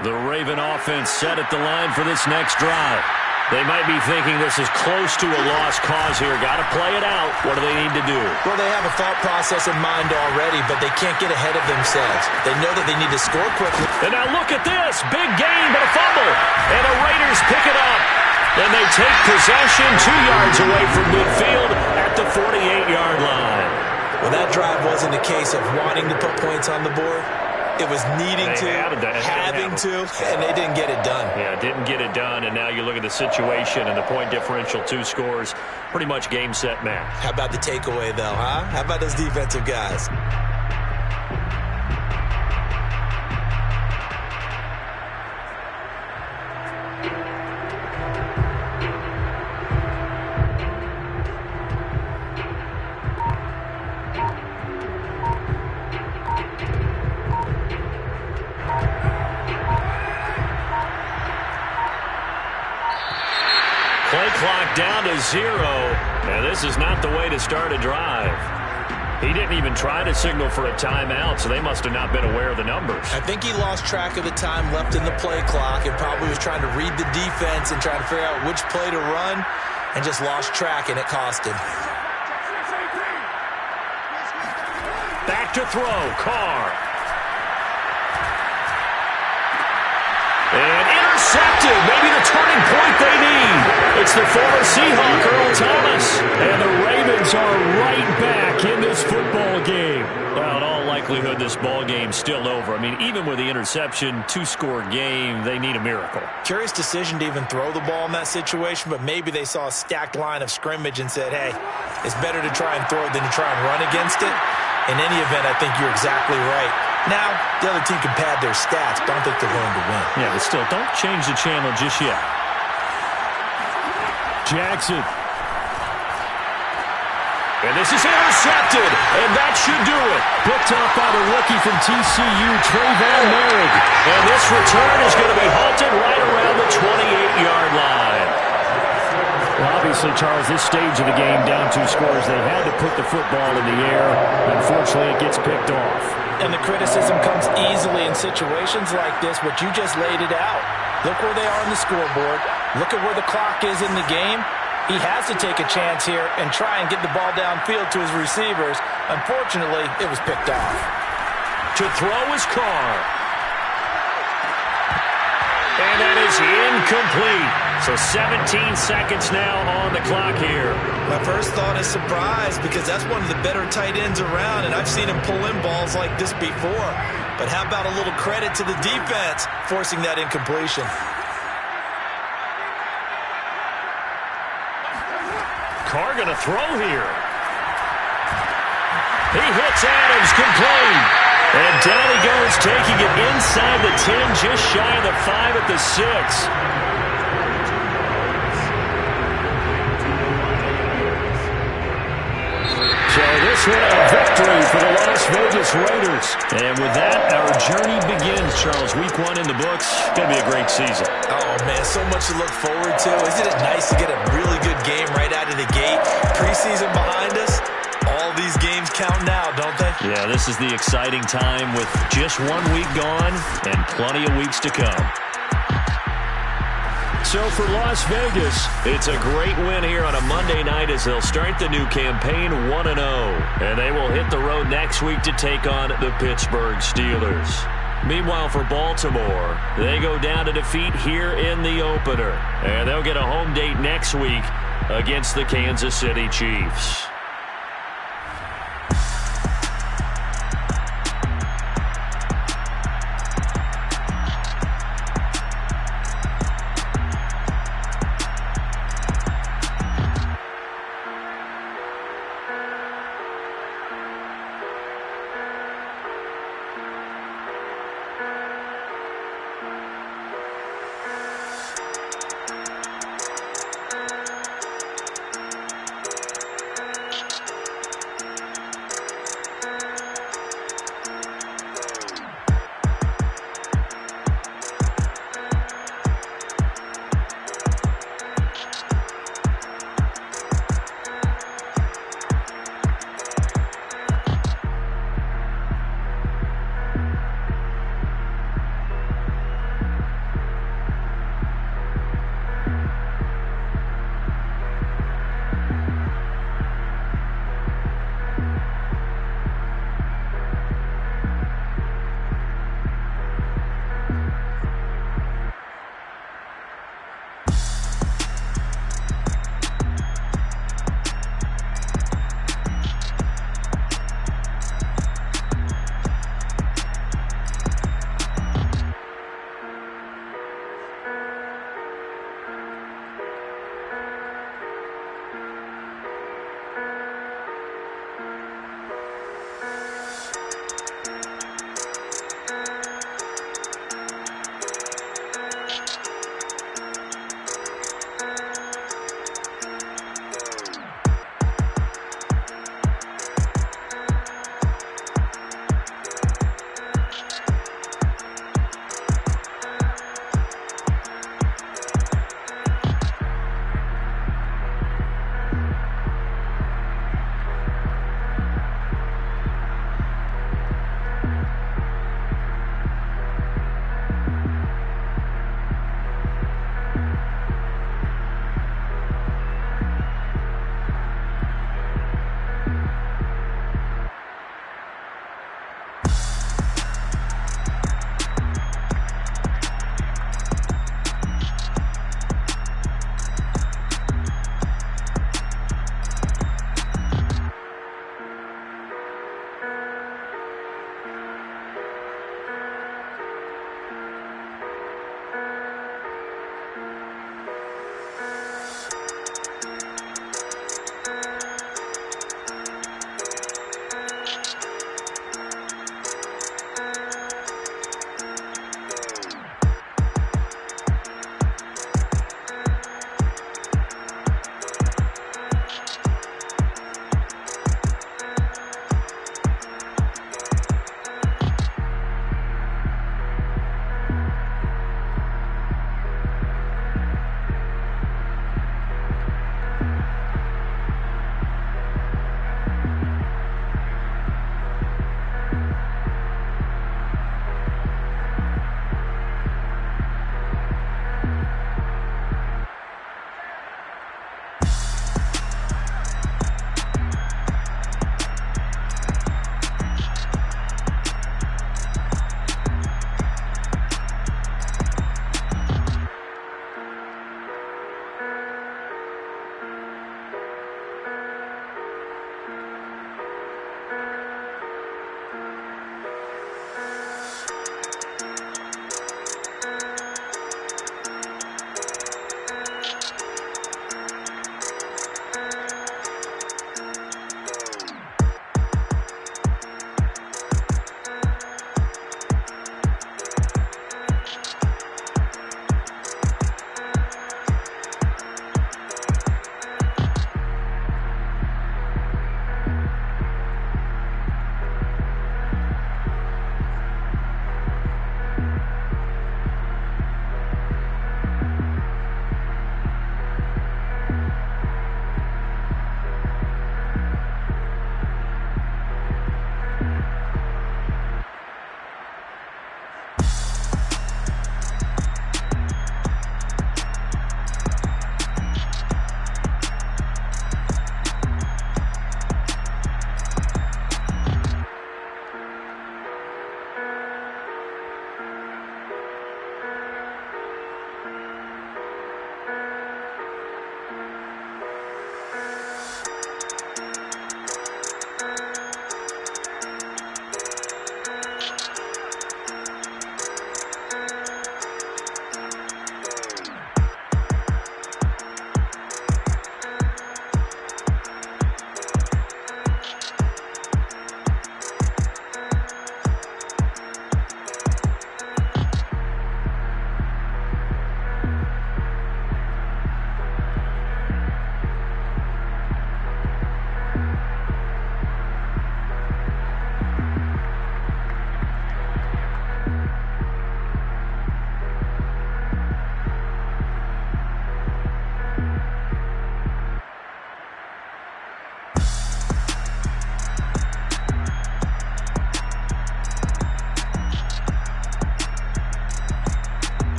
The Raven offense set at the line for this next drive. They might be thinking this is close to a lost cause here. Got to play it out. What do they need to do? Well, they have a thought process in mind already, but they can't get ahead of themselves. They know that they need to score quickly. And now look at this. Big gain, but a fumble. And the Raiders pick it up. And they take possession 2 yards away from midfield at the 48-yard line. Well, that drive wasn't a case of wanting to put points on the board. It was needing having to, and they didn't get it done. Yeah, didn't get it done, and now you look at the situation and the point differential, 2 scores, pretty much game, set, match. How about the takeaway, though, huh? How about those defensive guys? Play clock down to 0. And this is not the way to start a drive. He didn't even try to signal for a timeout, so they must have not been aware of the numbers. I think he lost track of the time left in the play clock and probably was trying to read the defense and trying to figure out which play to run and just lost track, and it cost him. Back to throw. Carr. And intercepted. Maybe the turning point they need. It's the former Seahawk, Earl Thomas. And the Ravens are right back in this football game. Well, in all likelihood, this ball game's still over. I mean, even with the interception, 2-score game, they need a miracle. Curious decision to even throw the ball in that situation, but maybe they saw a stacked line of scrimmage and said, hey, it's better to try and throw it than to try and run against it. In any event, I think you're exactly right. Now, the other team can pad their stats, but I don't think they're going to win. Yeah, but still, don't change the channel just yet. Jackson. And this is intercepted, and that should do it. Picked up by the rookie from TCU, Trayvon Merrick. And this return is going to be halted right around the 28-yard line. Well, obviously, Charles, this stage of the game, down 2 scores, they had to put the football in the air. Unfortunately, it gets picked off. And the criticism comes easily in situations like this, but you just laid it out. Look where they are on the scoreboard. Look at where the clock is in the game. He has to take a chance here and try and get the ball downfield to his receivers. Unfortunately, it was picked off. To throw is Carr. And that is incomplete. So 17 seconds now on the clock here. My first thought is surprise because that's one of the better tight ends around, and I've seen him pull in balls like this before. But how about a little credit to the defense forcing that incompletion? Carr going to throw here. He hits Adams, complete. And down he goes, taking it inside the 10, just shy of the 5 at the 6. So this this one a victory for the Las Vegas Raiders. And with that, our journey begins, Charles. Week 1 in the books. Going to be a great season. Oh, man, so much to look forward to. Isn't it nice to get a really good game right out of the gate? Preseason behind us. All these games count now, don't they? Yeah, this is the exciting time with just 1 week gone and plenty of weeks to come. So for Las Vegas, it's a great win here on a Monday night as they'll start the new campaign 1-0. And they will hit the road next week to take on the Pittsburgh Steelers. Meanwhile, for Baltimore, they go down to defeat here in the opener. And they'll get a home date next week against the Kansas City Chiefs.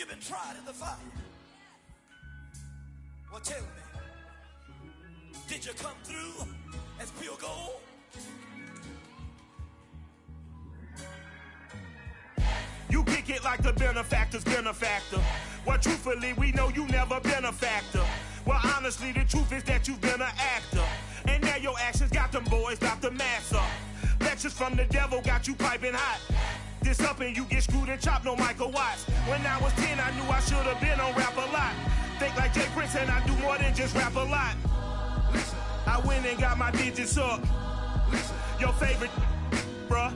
You've been tried in the fire. Well, tell me, did you come through as pure gold? You kick it like the benefactor's benefactor. Well, truthfully, we know you never been a factor. Well, honestly, the truth is that you've been an actor. And now your actions got them boys got the mass up. Lectures from the devil got you piping hot. This up and you get screwed and chopped, no Michael Watts. When I was 10, I knew I should have been on rap a lot. Think like Jay Prince and I do more than just rap a lot. I went and got my digits up. Your favorite, bruh.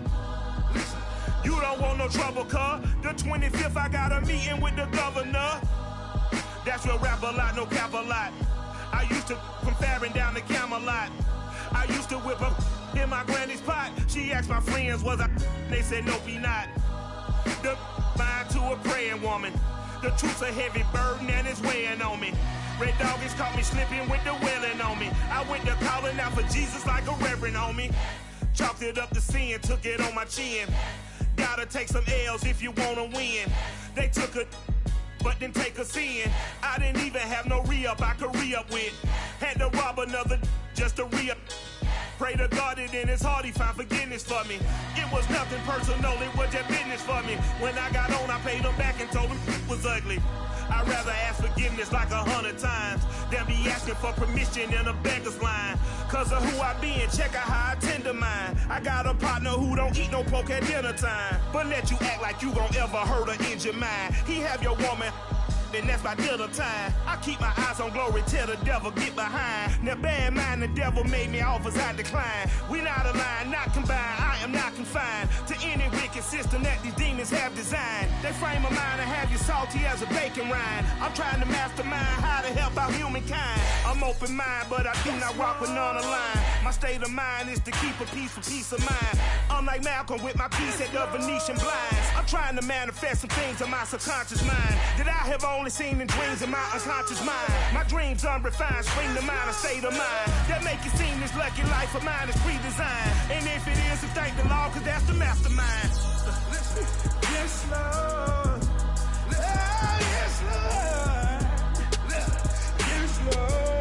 You don't want no trouble, cuz. The 25th, I got a meeting with the governor. That's real rap a lot, no cap a lot. I used to from Farron down to Camelot. I used to whip up in my granny's pot. She asked my friends, was I? They said, nope, he not. The mind to a praying woman. The truth's a heavy burden and it's weighing on me. Red Dog has caught me slipping with the wailing on me. I went to calling out for Jesus like a reverend on me. Chalked it up to sin, took it on my chin. Gotta take some L's if you wanna win. They took a but didn't take a sin. I didn't even have no re-up I could re-up with. Had to rob another just to re-up. Pray to God that in his heart he found forgiveness for me. It was nothing personal, it was just business for me. When I got on, I paid him back and told him it was ugly. I'd rather ask forgiveness like 100 times than be asking for permission in a beggar's line. Cause of who I be and check out how I tend to mine. I got a partner who don't eat no pork at dinner time, but let you act like you gon' ever hurt or injure mine. He have your woman, and that's by dinner time. I keep my eyes on glory till the devil get behind. Now bear in mind the devil made me offers I decline. We not aligned, not combined, I am not confined to any wicked system that these demons have designed. They frame a mind and have you salty as a bacon rind. I'm trying to mastermind how to help out humankind. I'm open mind, but I do not walk with none aligned. My state of mind is to keep a peace for peace of mind. Unlike Malcolm with my piece at the Venetian blinds. I'm trying to manifest some things in my subconscious mind that I have only seen in dreams in my unconscious mind. My dreams unrefined, spring to mind, a state of mind that make it seem this lucky life of mine is pre-designed. And if it is, then thank the Lord, cause that's the mastermind. Yes, Lord. Yes, Lord. Yes, Lord.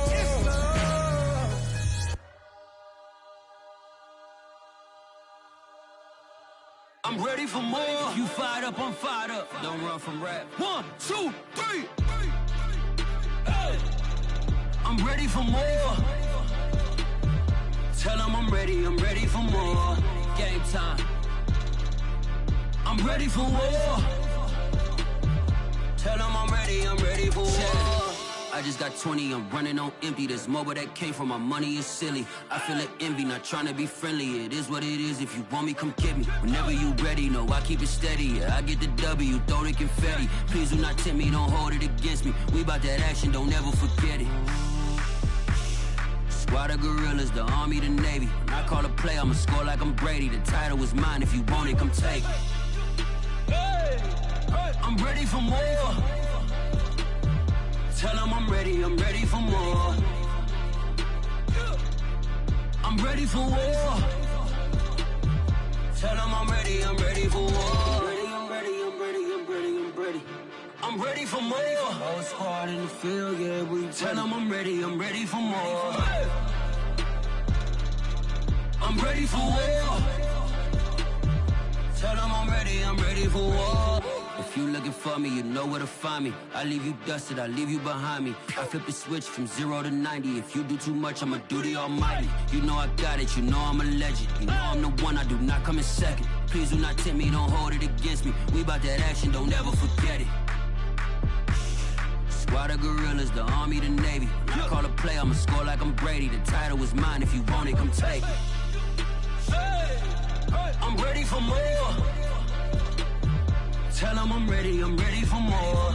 Yes, Lord. I'm ready for more. You fired up, I'm fired up. Don't run from rap. 1, 2, 3. Hey. I'm ready for more. Tell them I'm ready for more. Game time. I'm ready for war. Tell them I'm ready for war. I just got 20, I'm running on empty. This mobile that came from my money is silly. I feel it envy, not trying to be friendly. It is what it is, if you want me, come get me. Whenever you ready, no, I keep it steady. Yeah, I get the W, throw the confetti. Please do not tempt me, don't hold it against me. We bout that action, don't ever forget it. Squad of gorillas, the army, the navy. When I call a play, I'ma score like I'm Brady. The title is mine, if you want it, come take it. I'm ready for more. Tell them I'm ready for more. I'm ready for war. Tell them I'm ready for war. I'm ready for more. Whole squad in the field, yeah, we tell them I'm ready for more. I'm ready for war. Tell them I'm ready for war. If you looking for me, you know where to find me. I leave you dusted, I leave you behind me. I flip the switch from 0 to 90. If you do too much, I'ma do the almighty. You know I got it, you know I'm a legend. You know I'm the one, I do not come in second. Please do not tempt me, don't hold it against me. We bout that action, don't ever forget it. Squad of gorillas, the army, the navy. When I call a play, I'ma score like I'm Brady. The title is mine, if you want it, come take it. I'm ready for more. Tell them I'm ready for more.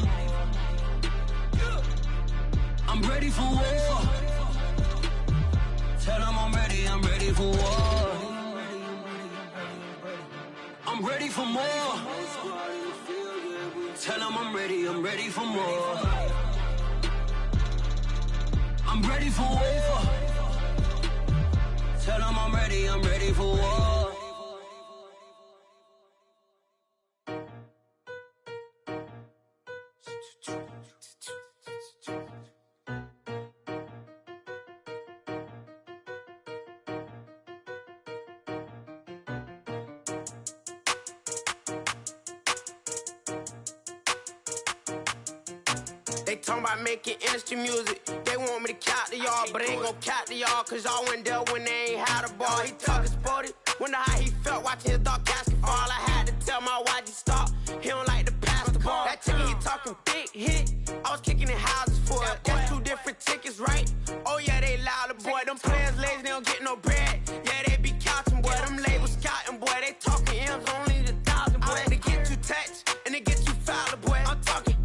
I'm ready for war. Tell them I'm ready for war. I'm ready for more. Tell them I'm ready for more. I'm ready for war. Tell them I'm ready for war. They talking about making industry music. They want me to count to y'all, but I ain't gon' count to y'all, cause y'all went there when they ain't had a ball. He talking sporty, wonder how he felt watching his dog casket fall. I had to tell my YG stop, he don't like to pass the ball. That chicken, he talking big hit, I was kicking in houses for it. That's two different tickets, right? Oh yeah, they louder, boy. Them players lazy, they don't get no bread. Yeah, they be couching, boy. Them labels scouting, boy. They talking M's, only the 1,000, boy. They get too touched, and they get too foul, boy. I'm talking,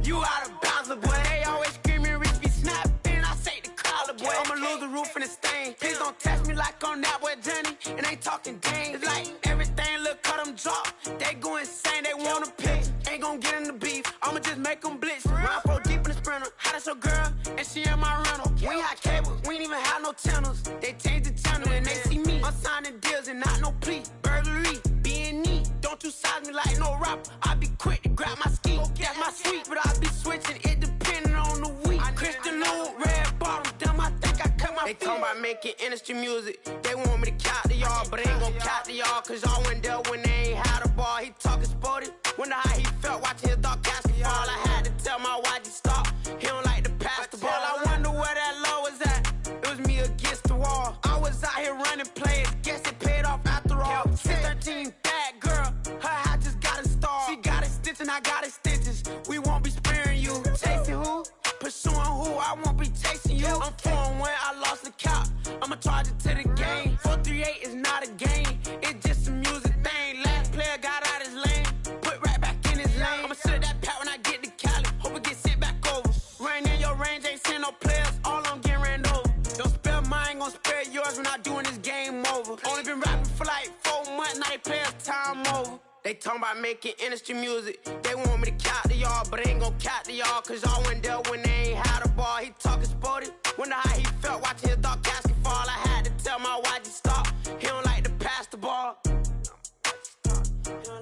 you out of bounds, boy. They always screaming, Rich be snapping. I say the crowd, boy. I'ma lose the roof in the stain. Please don't test me like on that boy Johnny. And ain't talking dang. It's like everything look cut them drop. They go insane, they want a pitch. Ain't gon' get in the beef. I'ma just make them blitz. Run pro deep in the sprinter. How that's your girl? And she in my rental. We ain't had cables, we ain't even have no channels. They changed the channel and they see me. I'm signing deals and not no plea. Burglary, B&E. Don't you size me like no rapper. I be quick to grab my ski. That's my sweet, but I be switching it depending on the week. Christian Lou, red bottom, damn, I think I cut my feet. They talking about making industry music. They want me to count to y'all, but I ain't gon' count to y'all, cause y'all went there when they ain't had a ball. He talking sporty, wonder how he felt watching his dog casket fall. I had to tell my YG stop, he don't like to pass the ball. I wonder where that low was at. It was me against the wall. I was out here running plays, guess it paid off after all. 613, bad girl, her hat just got a star. She got a stitch and I got a stitches. We won't be sparing you. Chasing who? Pursuing who? I won't be chasing you. I'm 4-1, I lost the count. I'ma charge it to the game. 438 is not a game, it's just a music thing. Last player got out his lane, put right back in his lane. I'ma sit at that pat when I get to Cali. Hope it get sent back over. Rain in your range, ain't send no players. All I'm getting ran over. Don't spare mine, gon' spare yours when I doing this game over. Only been rapping for like 4 months, now they play us time over. They talking about making industry music. They want me to count to y'all, but I ain't gon' count to y'all, cause y'all went there when they ain't had a ball. He talking sporty, wonder how he felt watching his dog casket fall. I had to tell my YG stop, he don't like to pass the ball. He don't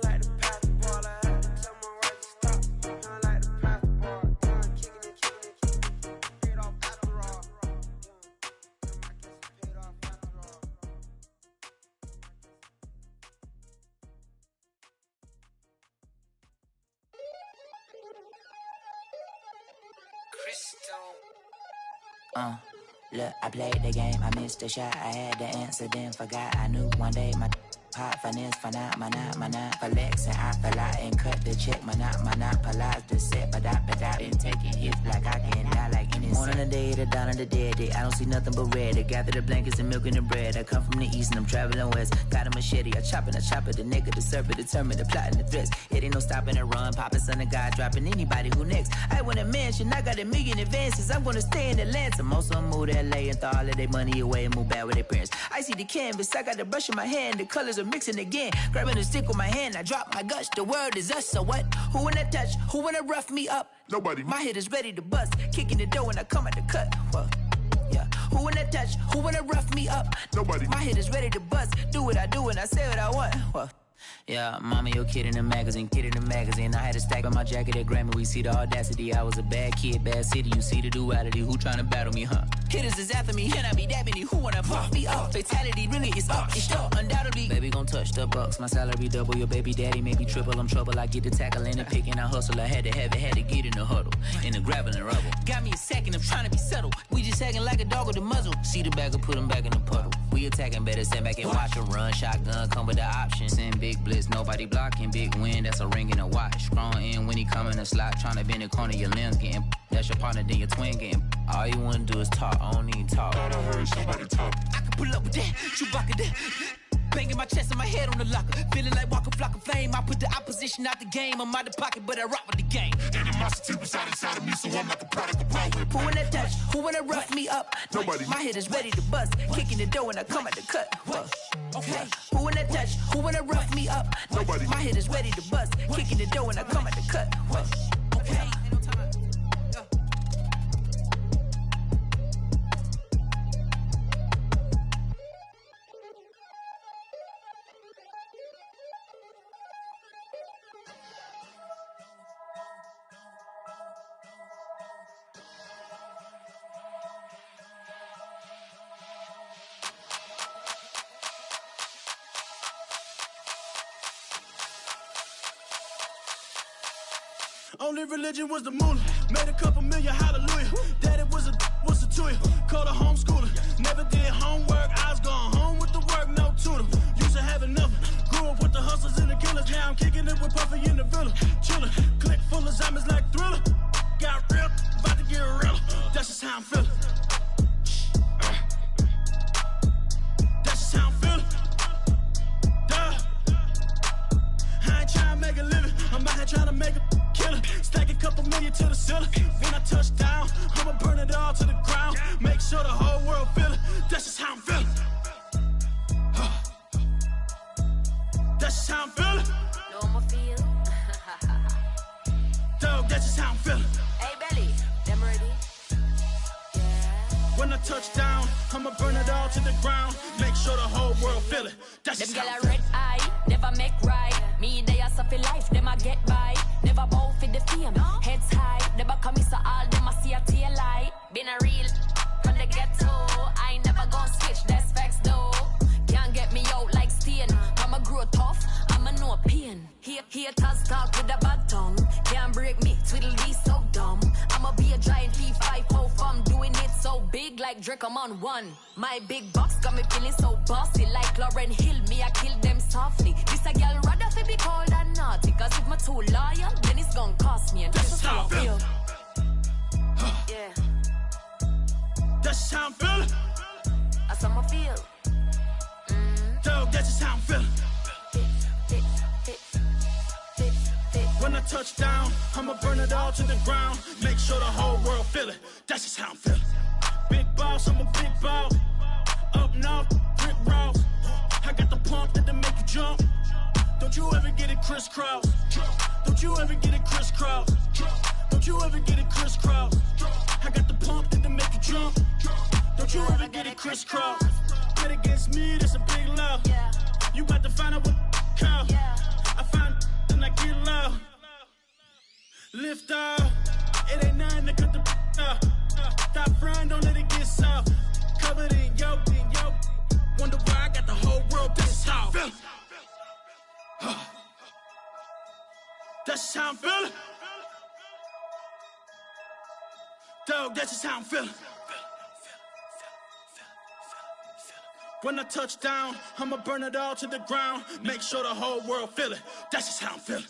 like to pass the ball. I had to tell my YG stop, he don't like to pass the ball. Kicking it, paid off after all. Paid off after all. Look, I played the game, I missed the shot. I had the answer, then forgot. I knew one day my hot finesse, my not flexing. I fell out and cut the check, my not polize the set, but I been taking hits like I can die like any morning of the day, the dawn of the dead day. I don't see nothing but red. I gather the blankets and milk and the bread. I come from the east and I'm traveling west. Got a machete, I chop it, the nigga, the serpent, determined, the plot and the threats. It ain't no stopping and run, popping son of God, dropping anybody who next. I want a mansion, I got a million advances. I'm gonna stay in Atlanta. Most of them move to LA and throw all of their money away and move back with their parents. I see the canvas, I got the brush in my hand, the colors are mixing again. Grabbing the stick with my hand, I drop my guts. The world is us, so what? Who wanna touch? Who wanna rough me up? Nobody. My head is ready to bust, kicking the door when I come at the cut. Well, yeah. Who wanna touch? Who wanna rough me up? Nobody. My head is ready to bust. Do what I do and I say what I want. Well, yeah, mama, your kid in the magazine, I had a stack on my jacket at Grammy. We see the audacity. I was a bad kid, bad city. You see the duality. Who tryna battle me, huh? Hitters is after me, can I be that many? Who wanna fuck me up? Fatality really is up, it's up, undoubtedly. Baby gon' touch the bucks, my salary double. Your baby daddy maybe triple. I'm trouble. I get the tackle and the pick and I hustle. I had to have it, had to get in the huddle, in the gravel and rubble. Got me a second, I'm trying to be subtle. We just acting like a dog with a muzzle. See the bagger, put him back in the puddle. We attacking, better stand back and watch him run. Shotgun come with the option. Send big blitz, nobody blocking. Big win, that's a ring and a watch. Strong in when he come in the slot, trying to bend the corner. Your limbs getting that's your partner, then your twin getting. All you wanna do is talk, I don't need talk. I heard somebody talk. I can pull up with that, Chewbacca that. Banging my chest and my head on the locker. Feeling like Walker Flock of Flame. I put the opposition out the game. I'm out the pocket, but I rock with the game. Animosity reside inside of me, so I'm like a product of power. Who wanna touch? Who wanna rough me up? Nobody. My head is ready to bust. Kicking the door when I come at the cut. Okay. Who wanna touch? Who wanna rough me up? Nobody. My head is ready to bust. Kicking the door when I come at the cut. Okay. Only religion was the moolah. Made a couple million, hallelujah. Daddy was a to you. Called a homeschooler. Never did homework. I was going home with the work, no tutor. Used to have enough. Grew up with the hustlers and the killers. Now I'm kicking it with Puffy in the villa. Chillin'. Click full of zombies like Thriller. Got real. About to get real. That's just how I'm feeling. That's just how I'm feeling. Duh. I ain't trying to make a living. I'm out here trying to make a killer. Stack a couple million to the ceiling. When I touch down, I'ma burn it all to the ground. Make sure the whole world feel it. That's just how I'm feeling. That's just how I'm feeling. No, I'ma feel. Dog, that's just how I'm feeling. Hey, Belly, them ready? When I touch down, I'ma burn it all to the ground. Make sure the whole world feel it. That's Them just gyal how a I'm feeling. red eye, never make right. Me, they are suffer life, them a get by. Never bow for the fame, heads high. Never come so all them a see a tail light. Been a real from the ghetto. I ain't never gon' switch, that's facts though. Can't get me out like stain. I'ma grow tough, I'ma know pain. Haters talk with a bad tongue. Can't break me, twiddle these so dumb. I'ma be a giant P5 from doing it so big like Drake, I'm on one. My big box got me feeling so bossy like Lauren Hill. Me, I kill them softly. This a girl rather fi be cold than naughty. Cause if my too loyal, then it's gon' cost me. And that's just how I feel. Yeah. That's just how I'm feeling. That's how I feel. Dog, that's just how I'm feeling. When I touch down, I'ma burn it all to the ground. Make sure the whole world feel it. That's just how I'm feeling. Big boss, I'm a big boss. Up north, brick roads. I got the pump that'll make you jump. Don't you ever get it crisscross. Don't you ever get it crisscross. Don't you ever get it crisscross. I got the pump that'll make you jump. Don't you ever get it crisscross. Bet against me, that's a big love. You about to find out what cow. I find then I get low. Lift off. It ain't nothing to cut the up. Stop frying, don't let it get soft. Covered in yolk. Wonder why I got the whole world. That's just how I'm feeling. That's just how I'm feeling. Dog, that's just how I'm feeling. When I touch down, I'ma burn it all to the ground. Make sure the whole world feel it. That's just how I'm feeling.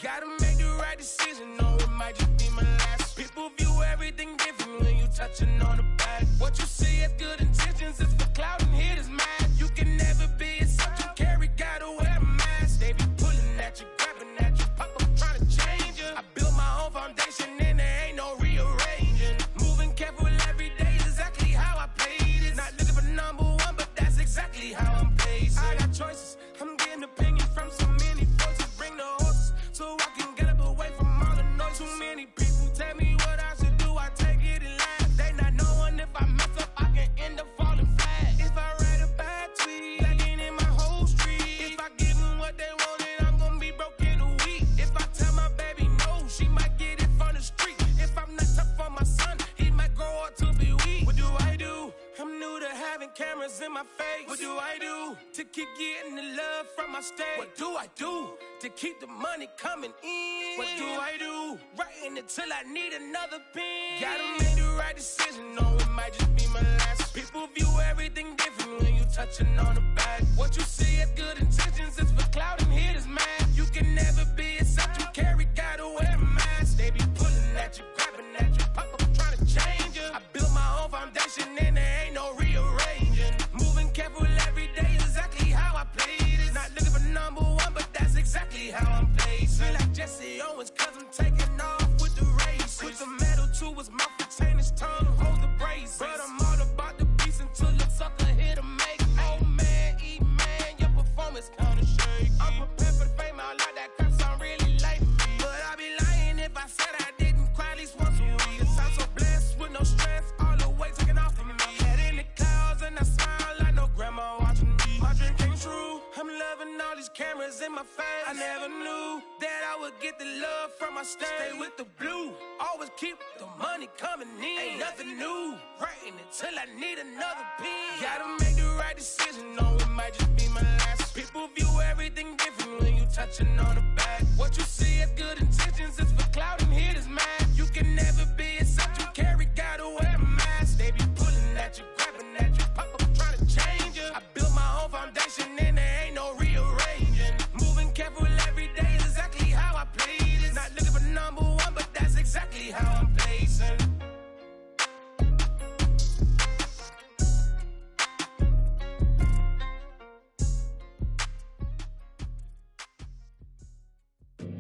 Gotta make the right decision, no, it might just be my last. People view everything different when you touching on the back. What you see as good intentions is for clout and haters mad. You can never be a subject you carry, gotta wear a mask. They be pulling at you, grabbing at you, pop up trying to change you. I built my own foundation and there ain't no rearranging. Moving careful every day is exactly how I play this. Not looking for number one, but that's exactly how I'm paced. I got choices, I'm getting opinions from so many voices. Bring the horses so I can get up away from all the noise. Too many people tell me what I should do, I take it and laugh. They not knowing if I mess up, I can end up falling flat. If I write a bad tweet, lagging in my whole street. If I give them what they wanted, I'm gonna be broke in a week. If I tell my baby no, she might get it from the street. If I'm not tough for my son, he might grow up to be weak. What do I do? I'm new to having cameras in my face. What do I do to keep getting the love from my state? What do I do to keep the money coming in? What do I do? Writing it till I need another pen. Gotta make the right decision, no, it might just be my last. People view everything different when you touching on the back. What you see as good intentions is for clout and haters mad. You can never be a subject you carry, gotta wear a mask. They be pulling at you, grabbing at you, pop up trying to change you. I built my own foundation and there ain't no rearranging. Moving careful every day is exactly how I play this. Not looking for number one, but that's exactly how I'm placed. Feel like Jesse Owens, cause I'm taking off with the race. Put the metal to his mouth, retain his tongue, hold the brace. But I'm all about the beast until the sucker hit a make. Oh man, man, your performance kinda shaky. I'm prepared for the fame, I like that crap sound really like me. But I'd be lying if I said I didn't cry at least once a week. Cause I'm so blessed with no stress, all the weight taken off of me. Head in the clouds and I smile like no grandma watching me. My dream came true, I'm loving all these cameras in my face. I never knew that I never get the love from my stain. Stay with the blue, always keep the money coming in. Ain't nothing new, writing until I need another pen. Gotta make the right decision, no, it might just be my last. People view everything different when you touching on the back. What you see as good intentions is for clout and hit is mad. You can never be except you carry, gotta wear a mask. They be pulling at you, grabbing at you, pop up trying to change you. I built my own foundation and there ain't no rearranging. Moving careful every day is exactly how I play this. Not looking for number one, but that's exactly how I'm placing.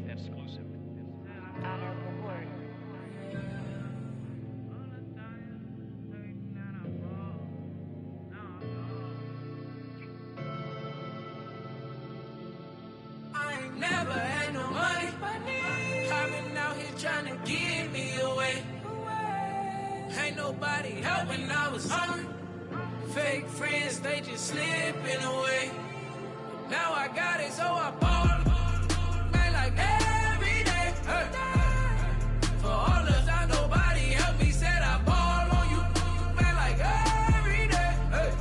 Exclusive. I ain't never had no money. I've been out here trying to give me away. Ain't nobody helping, I was hungry. Fake friends, they just slipping away. Now I got it, so I ball. Man, like every day. Hey. For all the time nobody helped me, said I ball on you. Man, like every day. Hey.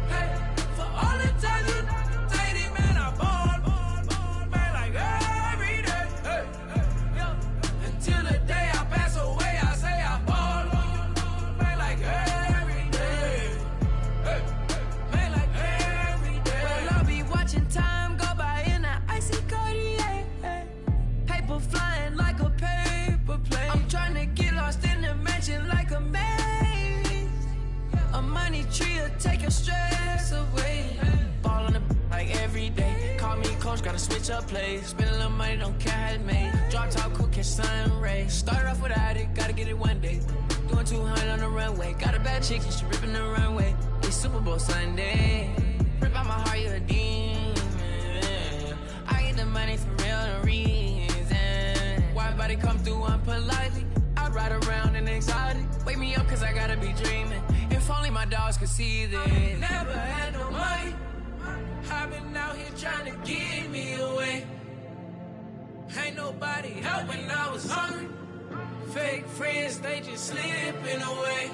Hey. For all the times you dated, man, I ball. Man, like every day. Hey. Hey. Until the day I pass away, I say I ball on you. Man, like every day. Hey. Man, like every day. Well, I'll be watching time go by in an icy Cartier. Paper flying like a paper plane. I'm trying to get lost in the mansion like a maze. A money tree will take your stress away. Ball on the like every day. Call me coach, gotta switch up plays. Spend a little money, don't care how it made. Drop top, cool, catch sun rays. Started off without it, gotta get it one day. Doing 200 on the runway. Got a bad chick, she ripping the runway. It's Super Bowl Sunday. Rip out my heart, you a demon. I get the money for real, no reason. Why everybody come through unpolitely? I ride around in exotic. Wake me up cause I gotta be dreaming. If only my dogs could see this. Never had no money. I've been out here trying to give me away. Ain't nobody helping, I was hungry. Fake friends, they just slipping away.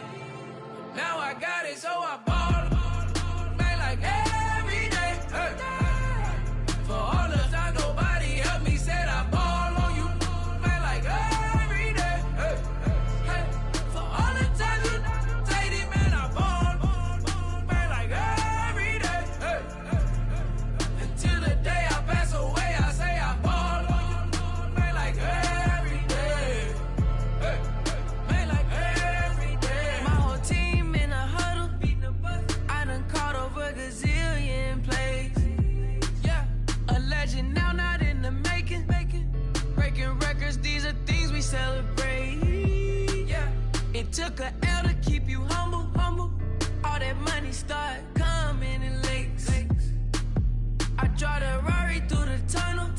Now I got it, so I ball. Man, like every day. Hey. For all the time nobody helped me, said I ball on you. Man, like every day. Hey. Hey. For all the time you dated, man, I ball. Man, like every day. Hey. Until the day I pass away, I say I ball on you. Man, like every day. Hey. Man, like every day. My whole team in a huddle, beating the bus. I done caught over a gazillion plays. Yeah, a legend now, not in the making. Breaking records, these are things we celebrate. Yeah, it took a L to keep you humble. All that money start coming in lakes. I draw the Rari through the tunnel.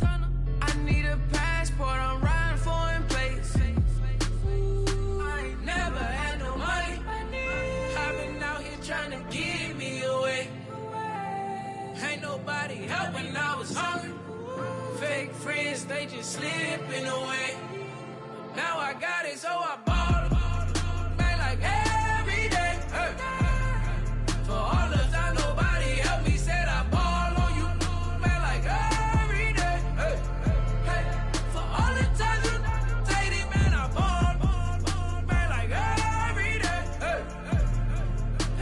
I need a passport, I'm riding foreign place. I ain't never had no money. I've been out here trying to give me away. Ain't nobody helping, I was hungry. Fake friends, they just slipping away. Now I got it, so I ball. Man, like every day. Hey. For all the time nobody helped me, said I ball on you. Man, like every day. Hey. Hey. For all the times you dated, man, I ball. Man, like every day. Hey.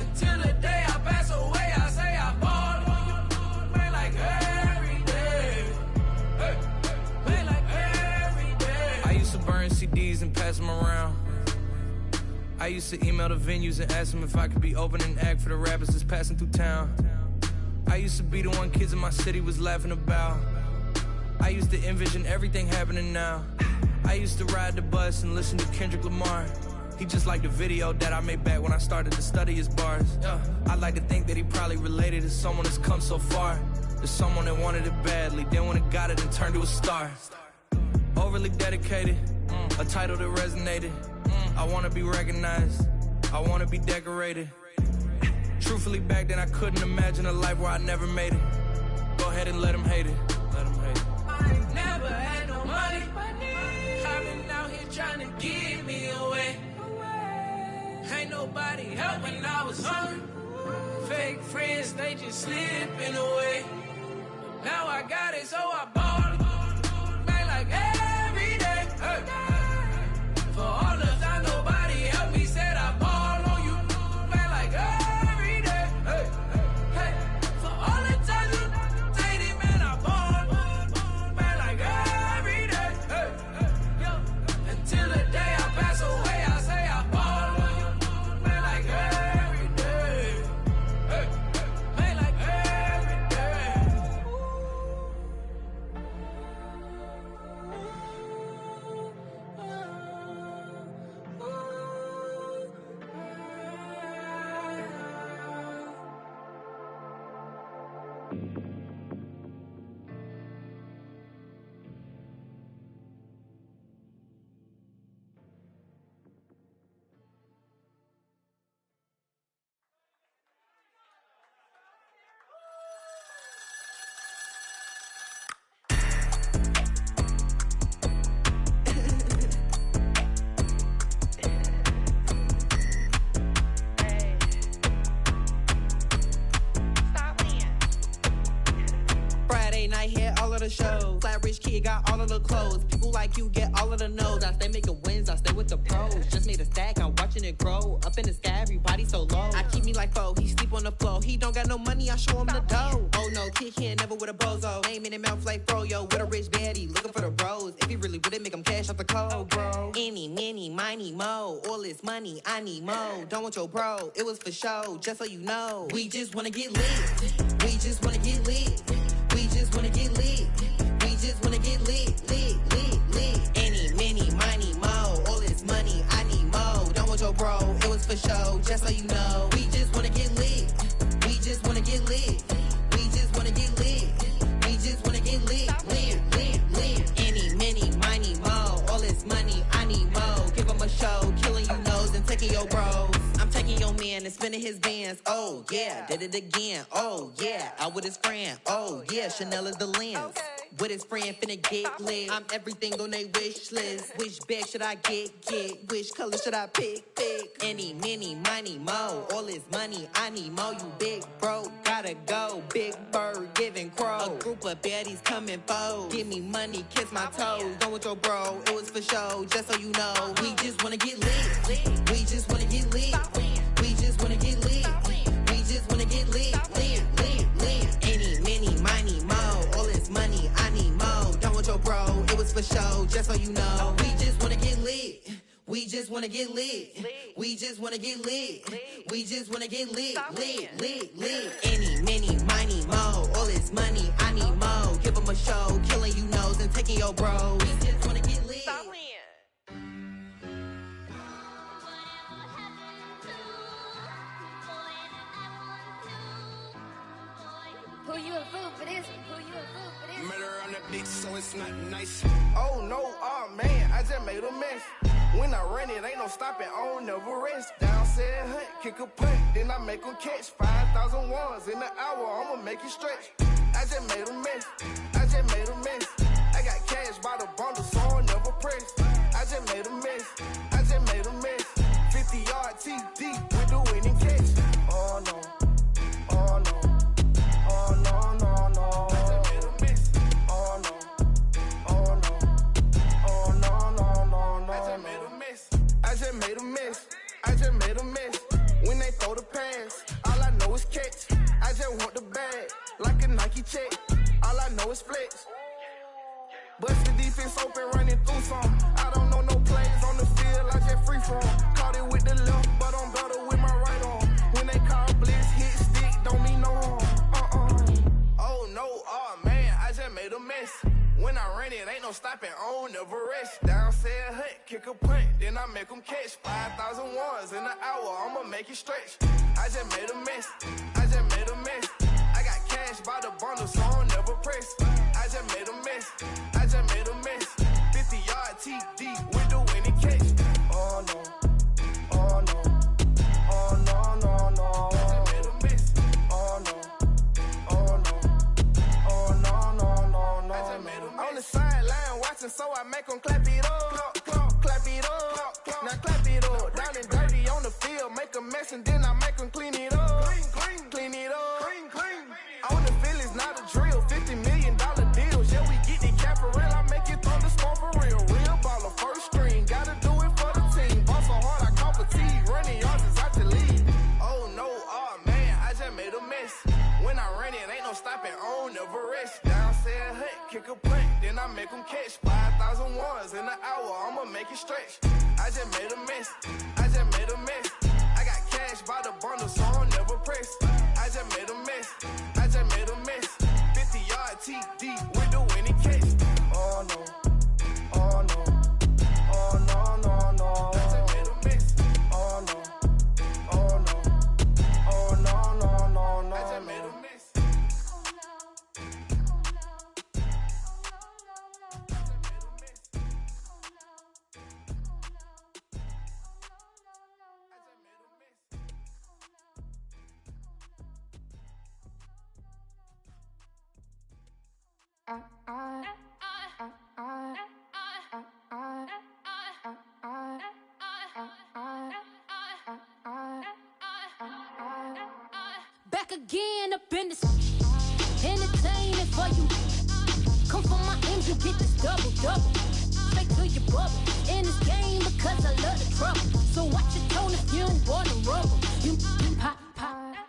Until the day I pass away, I say I ball. Man, like every day. Hey. Man, like every day. I used to burn CDs and pass them around. I used to email the venues and ask them if I could be opening act for the rappers that's passing through town. I used to be the one kids in my city was laughing about. I used to envision everything happening now. I used to ride the bus and listen to Kendrick Lamar. He just like the video that I made back when I started to study his bars. I'd like to think that he probably related to someone that's come so far. To someone that wanted it badly, then when it got it and turned to a star. Overly dedicated, a title that resonated. I wanna be recognized, I wanna be decorated. Truthfully, back then I couldn't imagine a life where I never made it. Go ahead and let them hate it. Let them hate it. I ain't never had no money. nobody help when I was hungry. Fake friends, they just slipping away. Now I got it, so I ball it. Man, like every day. Hey. For all the time nobody helped me, said I ball on you. Man, like every day. Hey. Hey. For all the time you dated, man, I ball. Man, like every day. Hey. Yo. Until the day I pass away, I say I ball on you. Man, like every day. Hey. Man, like every day. Friday night here, all of the shows. Flat rich kid got all of the clothes. People like you get all of the no's. I stay making wins, I stay with the pros. Just made a stack, I'm watching it grow. Up in the sky, everybody so low. I keep me like foe, he sleep on the floor. He don't got no money, I show him the dough. Oh no, kid can't never with a bozo. Name in the mouth like froyo. With a rich baddie, looking for the bros. If he really would it make him cash off the cold, bro. Any, many, miny, mo. All this money, I need mo. Don't want your bro, it was for show, just so you know. We just wanna get lit. We just wanna get lit. We just wanna get lit. We just wanna get lit, lit, lit, lit. Any, many, miny, mo. All this money, I need mo. Don't want your bro, it was for show, just so you know. We just wanna get lit. We just wanna get lit. We just wanna get lit. We just wanna get lit, lit, lit, lit. Any, many, miny, mo. All this money, I need mo. Give him a show, killing you nose and taking your bros. I'm taking your man and spinning his bands. Oh yeah, did it again. Oh yeah, out with his friend. Oh yeah, Chanel is the lens. With his friend finna get lit. I'm everything on they wish list. Which bag should I get? Which color should I pick? Any, many, miny, mo. All this money, I need mo. You big bro, gotta go. Big bird giving crow. A group of baddies coming foes. Give me money, kiss my toes. Don't want your bro, it was for show, just so you know. We just wanna get lit. We just wanna get lit. We just wanna get lit. We just wanna get lit, lit, lit, lit. Any, many, miny, mo. All this money, I need mo. Don't want your bro, it was for show, just so you know. We just wanna get lit. We just wanna get lit. We just wanna get lit. We just wanna get lit, lit, lit, lit. Any, many, miny, mo. All this money, I need mo. Give him a show, killing you nose and taking your bros. We just wanna get lit. Who you a fool for this? Who you a fool for this? Murder on the beat, so it's not nice. Oh no, oh man, I just made a mess. When I run it, ain't no stopping, I don't never rest. Down said hunt, kick a punt, then I make them catch 5,000 ones in the hour, I'ma make it stretch. I just made a mess, I just made a mess. I got cash by the bundle, so I'll never press. I just made a mess, I just made a mess. 50-yard TD with the winning catch. Oh no, oh no. Oh no, no, no. I just made a mess. Oh no. Oh no. Oh no, no, no, no. I just made a mess. I just made a mess. I just made a mess. When they throw the pass, all I know is catch. I just want the bag, like a Nike check. All I know is flex. Bust the defense open, running through some. I don't know no plays on the field, I just free form. Caught it with the left, but I'm better with my right arm. When they call blitz, hit stick, don't mean no harm. Oh no, oh man, I just made a mess. When I run it, ain't no stopping, I don't never rest. Down said hunt, kick a punt, then I make them catch 5,000 ones in an hour, I'ma make it stretch. I just made a mess, I just made a mess. I got cash by the bundle, so I'll never press. I just made a mess, I just made a mess. 50-yard TD with the winning catch. Oh no, oh no, oh no, no, no. I just made a mess, oh no. On the sideline watching, so I make them clap it up. Clap, clap, clap it up. Now clap it up. Down and dirty on the field, make them never rest. Downstairs hut, kick a punt, then I make them catch 5,000 ones in an hour, I'ma make it stretch. I just made a mess, I just made a mess. I got cash by the bundle, so I'm never pressed. I just made a mess, I just made a mess. 50-yard TD with the winning catch. Oh no, oh no, oh no, no, no. I just made a mess. Oh no, oh no, oh no, no, no, no. I just made a mess. Back again up in this entertaining for you. Come from my ends, you get this double. Straight to your bubble. In this game because I love the trouble. So watch your tone if you don't wanna rubble. You pop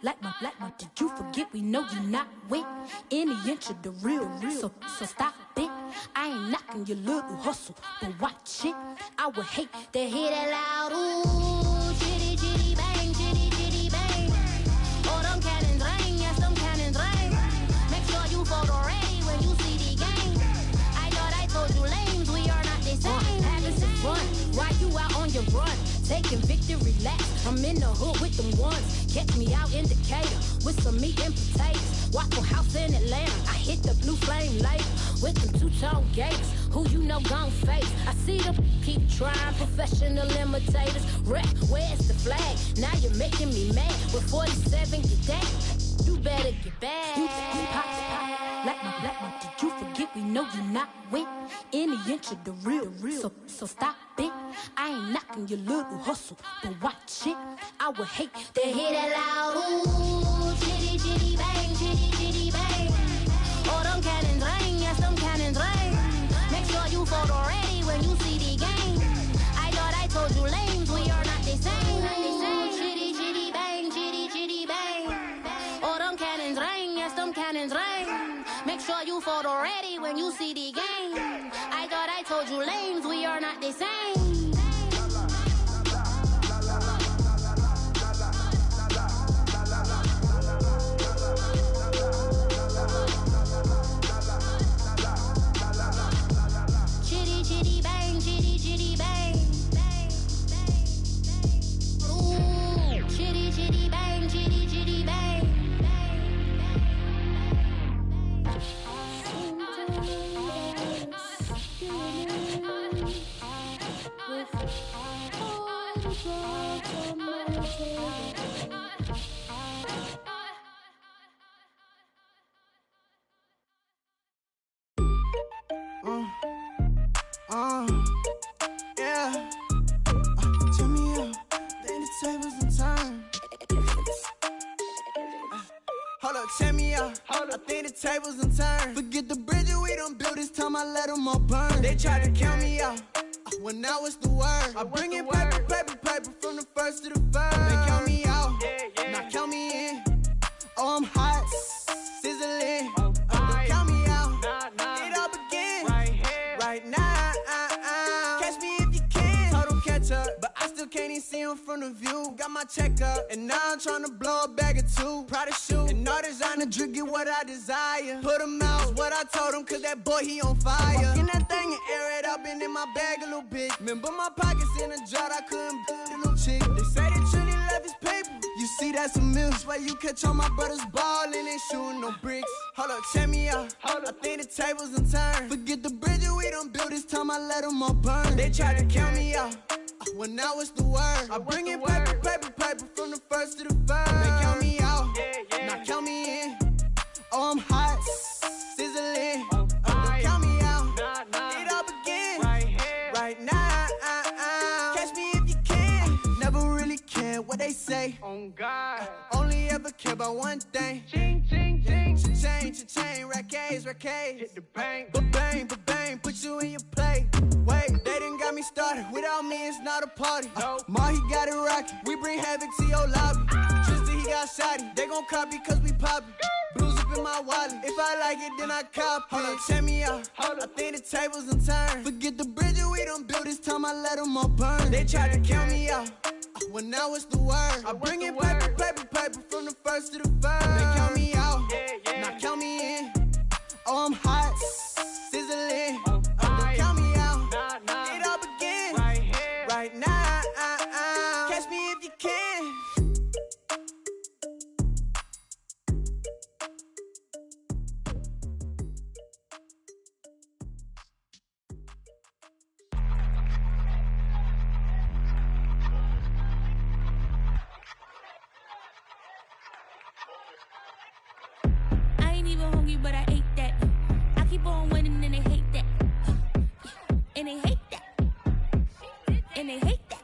like my. Did you forget we know you not with any inch of the real. So stop it. I ain't knocking your little hustle, but watch it. I would hate to hear that loud ooh, chitty chitty bang, chitty chitty bang. Oh, them cannons ring, yes, them cannons ring. Make sure you photo ready when you see the game. I thought I told you lames, we are not the same. Having some fun while you out on your run, taking victory laps. I'm in the hood with them ones. Catch me out in Decatur with some meat and potatoes. Waffle House in Atlanta. I hit the blue flame later with them two-tone gates. Who you know gon' face? I see them keep trying, professional imitators. Rep, where's the flag? Now you're making me mad. With 47, get that. You better get back. You pop like my. Did you forget we know you not with any inch of the real. So stop it. I ain't knocking your little hustle, but watch it. I would hate to hear that loud ooh, chitty chitty bang, chitty chitty bang. Oh, them cannons ring, yes, them cannons ring. Make sure you photo ready when you see the game. I thought I told you lames, we are not the same. Chitty chitty bang, chitty chitty bang. Oh, them cannons ring, yes, them cannons ring. Make sure you photo ready when you see the game. I thought I told you lames, we are not the same. Chitty chitty bang, chitty chitty bang. Ooh, chitty chitty bang, chitty chitty bang. Yeah. Turn me up, then the tables and turn. Hold up, check me out. I think the tables and turn. Forget the bridges we done built, this time I let them all burn. They tried to count me out, when now it's the word. I bring in paper from the first to the third. They count me out, now count me in. Oh, I'm hot, sizzling. Don't count me out, it all begin right now. Catch me if you can. Told them catch up, but I still can't even see them from the view. Got my check up, and now I'm trying to blow a bag or two. Proud of shoe, and all designer drip, get what I desire. Put him out, what I told him, cause that boy, he on fire. Walk in that thing and air it out, been in my bag a little bit. Remember my pockets in a drought, I couldn't build a little chick. They say that Trinity left his paper. You see that's a mills, why you catch all my brothers ballin', ain't shooting no bricks. Hold up, check me out, I think the tables and turn. Forget the bridges we done built, this time I let them all burn. They tried to count me out, when now it's the word. I bring in paper from the first to the third. They count me out, now count me in. Oh, I'm hot, sizzling. Don't count me out, it all begin right now. Catch me if you can. Never really care what they say. On God, only ever care about one thing. Ching, ching, ching. Cha-chain, rack A's. Hit the bank, ba-bang, put you in your play. Wait, they done got me started. Without me, it's not a party. Ma, he got it rockin'. We bring havoc to your lobby. Tristan, he got shotty. They gon' copy cause we poppin'. Blues up in my wallet. If I like it, then I cop it. Hold up, check me out. I think the tables done turned. Forget the bridge we done built. This time I let them all burn. They tried to count me out. Well, now it's the word. I bring in paper, paper, paper from the first to the third. They count me out. Now count me in. Oh, I'm hot. Sizzling. Don't count me out. It all begin. Right here. Right now. Catch me if you can. I ain't even hungry, but I ate that. I keep on winning and they hate that. And they hate that. And they hate that.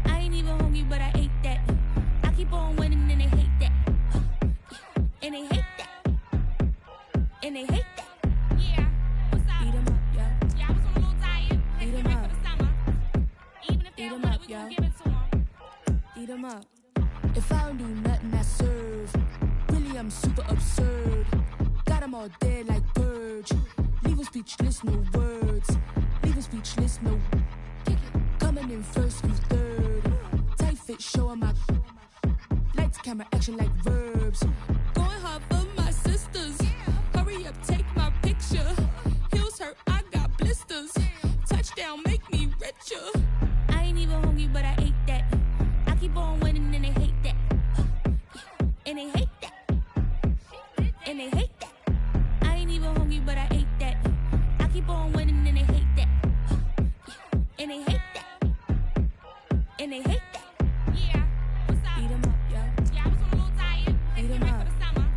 I ain't even hungry, but I ate that. I keep on winning and they hate that. And they hate that. And they hate that. Yeah, what's up? Eat 'em up, yo. Yeah, I was on a little diet. Eat 'em Ready up. for the summer. Even if they Eat don't 'em want up, it, we yo. gon' give it to them. Eat 'em up. If I don't do nothing, I serve. Really, I'm super absurd. Got 'em all dead like birds. Leave 'em speechless, no words. Leave 'em speechless, no. Coming in first, you third. Tight fit, showing my. Lights, camera, action like verbs. Going hard for my sisters. Hurry up, take my picture. Heels hurt, I got blisters. Touchdown, make me richer. I ain't even hungry, but I ate that. I keep on winning and they hate that. And they hate that. And they hate that. I ain't even hungry, but I ate that. I keep on winning and they hate that. And they hate that. And they hate that. Yeah, what's up? Eat 'em up, yo. Yeah, I was on a little diet. Eat 'em Ready up. for the summer.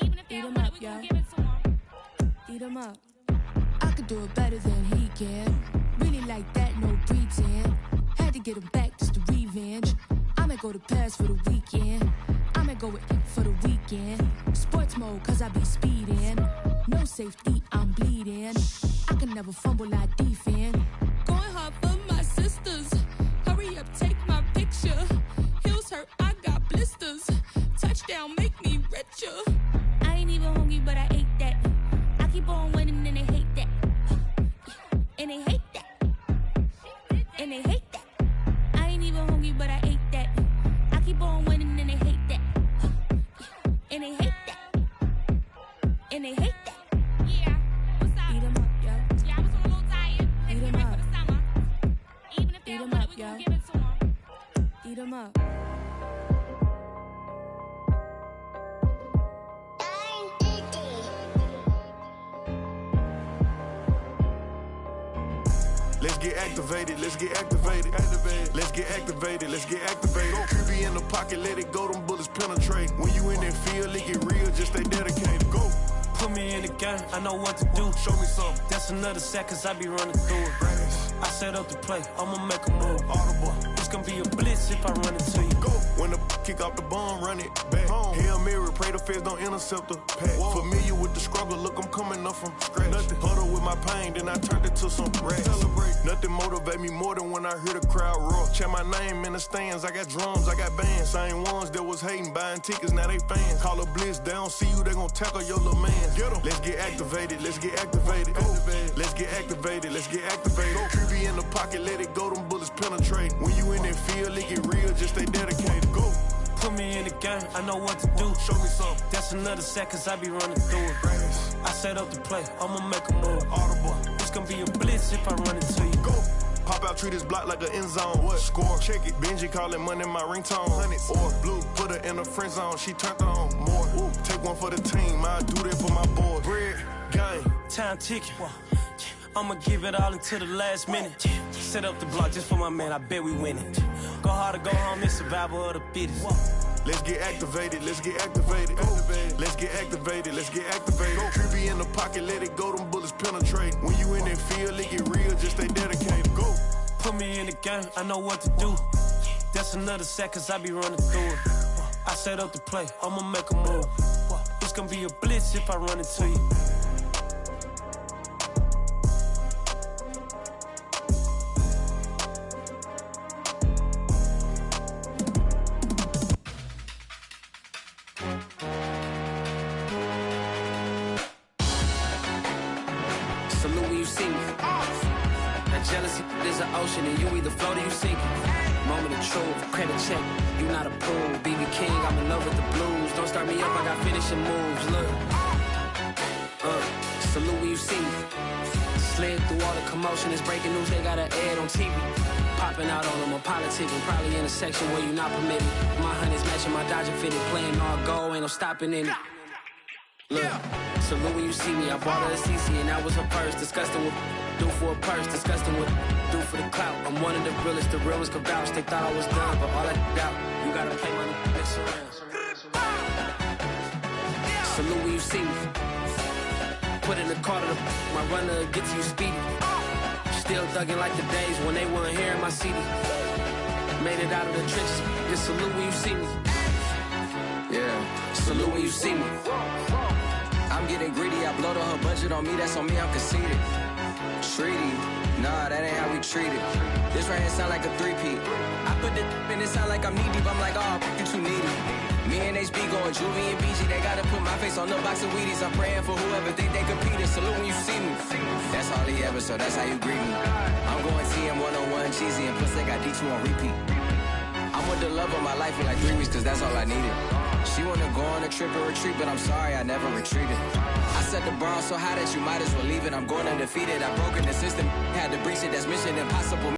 Even if they Eat don't 'em want up, it, we yo. gon' give it to them. Eat 'em up. I could do it better than he can. Really like that, no pretend. Had to get him back just to revenge. I'ma go to Paris for the weekend. I'ma go with it for the weekend. Sports mode, cause I be speeding. No safety, I'm bleeding. I can never fumble, I defend. Going hard for my sisters. Hurry up, take my picture. Heels hurt, I got blisters. Touchdown, make me richer. I ain't even hungry, but I ate that. I keep on winning and they hate that. And they hate that. And they hate that. I ain't even hungry, but I ate that. I keep on winning and they hate that. And they hate that. And they hate that. Yeah, what's up? Eat 'em up, yo. Yeah, I was on a little diet. Eat 'em Ready up. for the summer. Even if they Eat don't 'em want up, it, we gon' yo. give it to them. Eat 'em up. Let's get activated, let's get activated. Let's get activated, let's get activated. Go QB in the pocket, let it go, them bullets penetrate. When you in that field, it get real, just stay dedicated. Go. Put me in the game, I know what to do. Show me something. That's another set, cause I be running through it. I set up the play, I'ma make a move. Audible. It's gonna be a blitz if I run into you. Go. When the kick off the bomb, run it back. Home. Hail Mary, pray the feds don't intercept the pass. Familiar with the struggle, look, I'm coming up from scratch. Nothing. Huddle with my pain, then I turned it to some rats. Celebrate. Nothing motivate me more than when I hear the crowd roar. Check my name in the stands, I got drums, I got bands. Same ones that was hating, buying tickets, now they fans. Call a blitz, they don't see you, they gon' tackle your little man. Get 'em. Let's get activated, let's get activated. Go. Let's get activated, let's get activated. Go. QB in the pocket, let it go, them bullets penetrate. When you in that field, it get real, just stay dedicated. Go. Put me in the game, I know what to do. Show me something. That's another set, cause I be running through it. I set up the play, I'ma make a move. Audible. It's gonna be a blitz if I run into you. Go. Pop out, treat this block like an end zone. What? Score, check it. Benji callin' money my ringtone. Hundreds. Or blue, put her in a friend zone. She turned on more. Ooh. Take one for the team, I do that for my boys. Bread, game. Time ticking. I'ma give it all until the last minute. Set up the block just for my man, I bet we win it. Go hard or go home, it's survival of the fittest. Let's get activated, let's get activated. Go. Let's get activated, let's get activated. Go. QB in the pocket, let it go, them bullets penetrate. When you in that field, it get real, just stay dedicated. Go. Put me in the game, I know what to do. That's another set, cause I be running through it. I set up the play, I'ma make a move. It's gonna be a blitz if I run into you. Jealousy is an ocean, and you either float or you sink it. Moment of truth, credit check, you not approved. BB King, I'm in love with the blues. Don't start me up, I got finishing moves. Look, salute when you see me. Slid through all the commotion, it's breaking news, they got an ad on TV. Popping out on them, I'm politicking, probably in a section where you not permitted. My honey's matching my Dodger fitted, playing all gold, ain't no stopping in it. Look, salute when you see me, I bought her a CC and that was her purse. Disgusting with do for a purse, disgusting with do for the clout. I'm one of the realest, the realest could vouch. They thought I was done, but all I doubt, you gotta play my mix around. Salute when you see me. Put in the car to the my runner gets you speedy. Still thugging like the days when they weren't here in my CD. Made it out of the trenches. Just salute when you see me. Yeah, salute when you see me. I'm getting greedy, I blowed on her budget on me, that's on me, I'm conceited. Treaty, nah, that ain't how we treat it. This right here sound like a three-peat. I put the in it sound like I'm knee deep, I'm like, oh, you too needy. Me and HB going Juvie and BG, they gotta put my face on the box of Wheaties. I'm praying for whoever think they compete. Salute when you see me. That's all he ever, so that's how you greet me. I'm going TM 101 cheesy, and plus they got D2 on repeat. I'm with the love of my life for like 3 weeks, cause that's all I needed. She wanna go on a trip or retreat, but I'm sorry, I never retreated. I set the bar so high that you might as well leave it. I'm going undefeated, I broke in the system, had to breach it, that's mission impossible.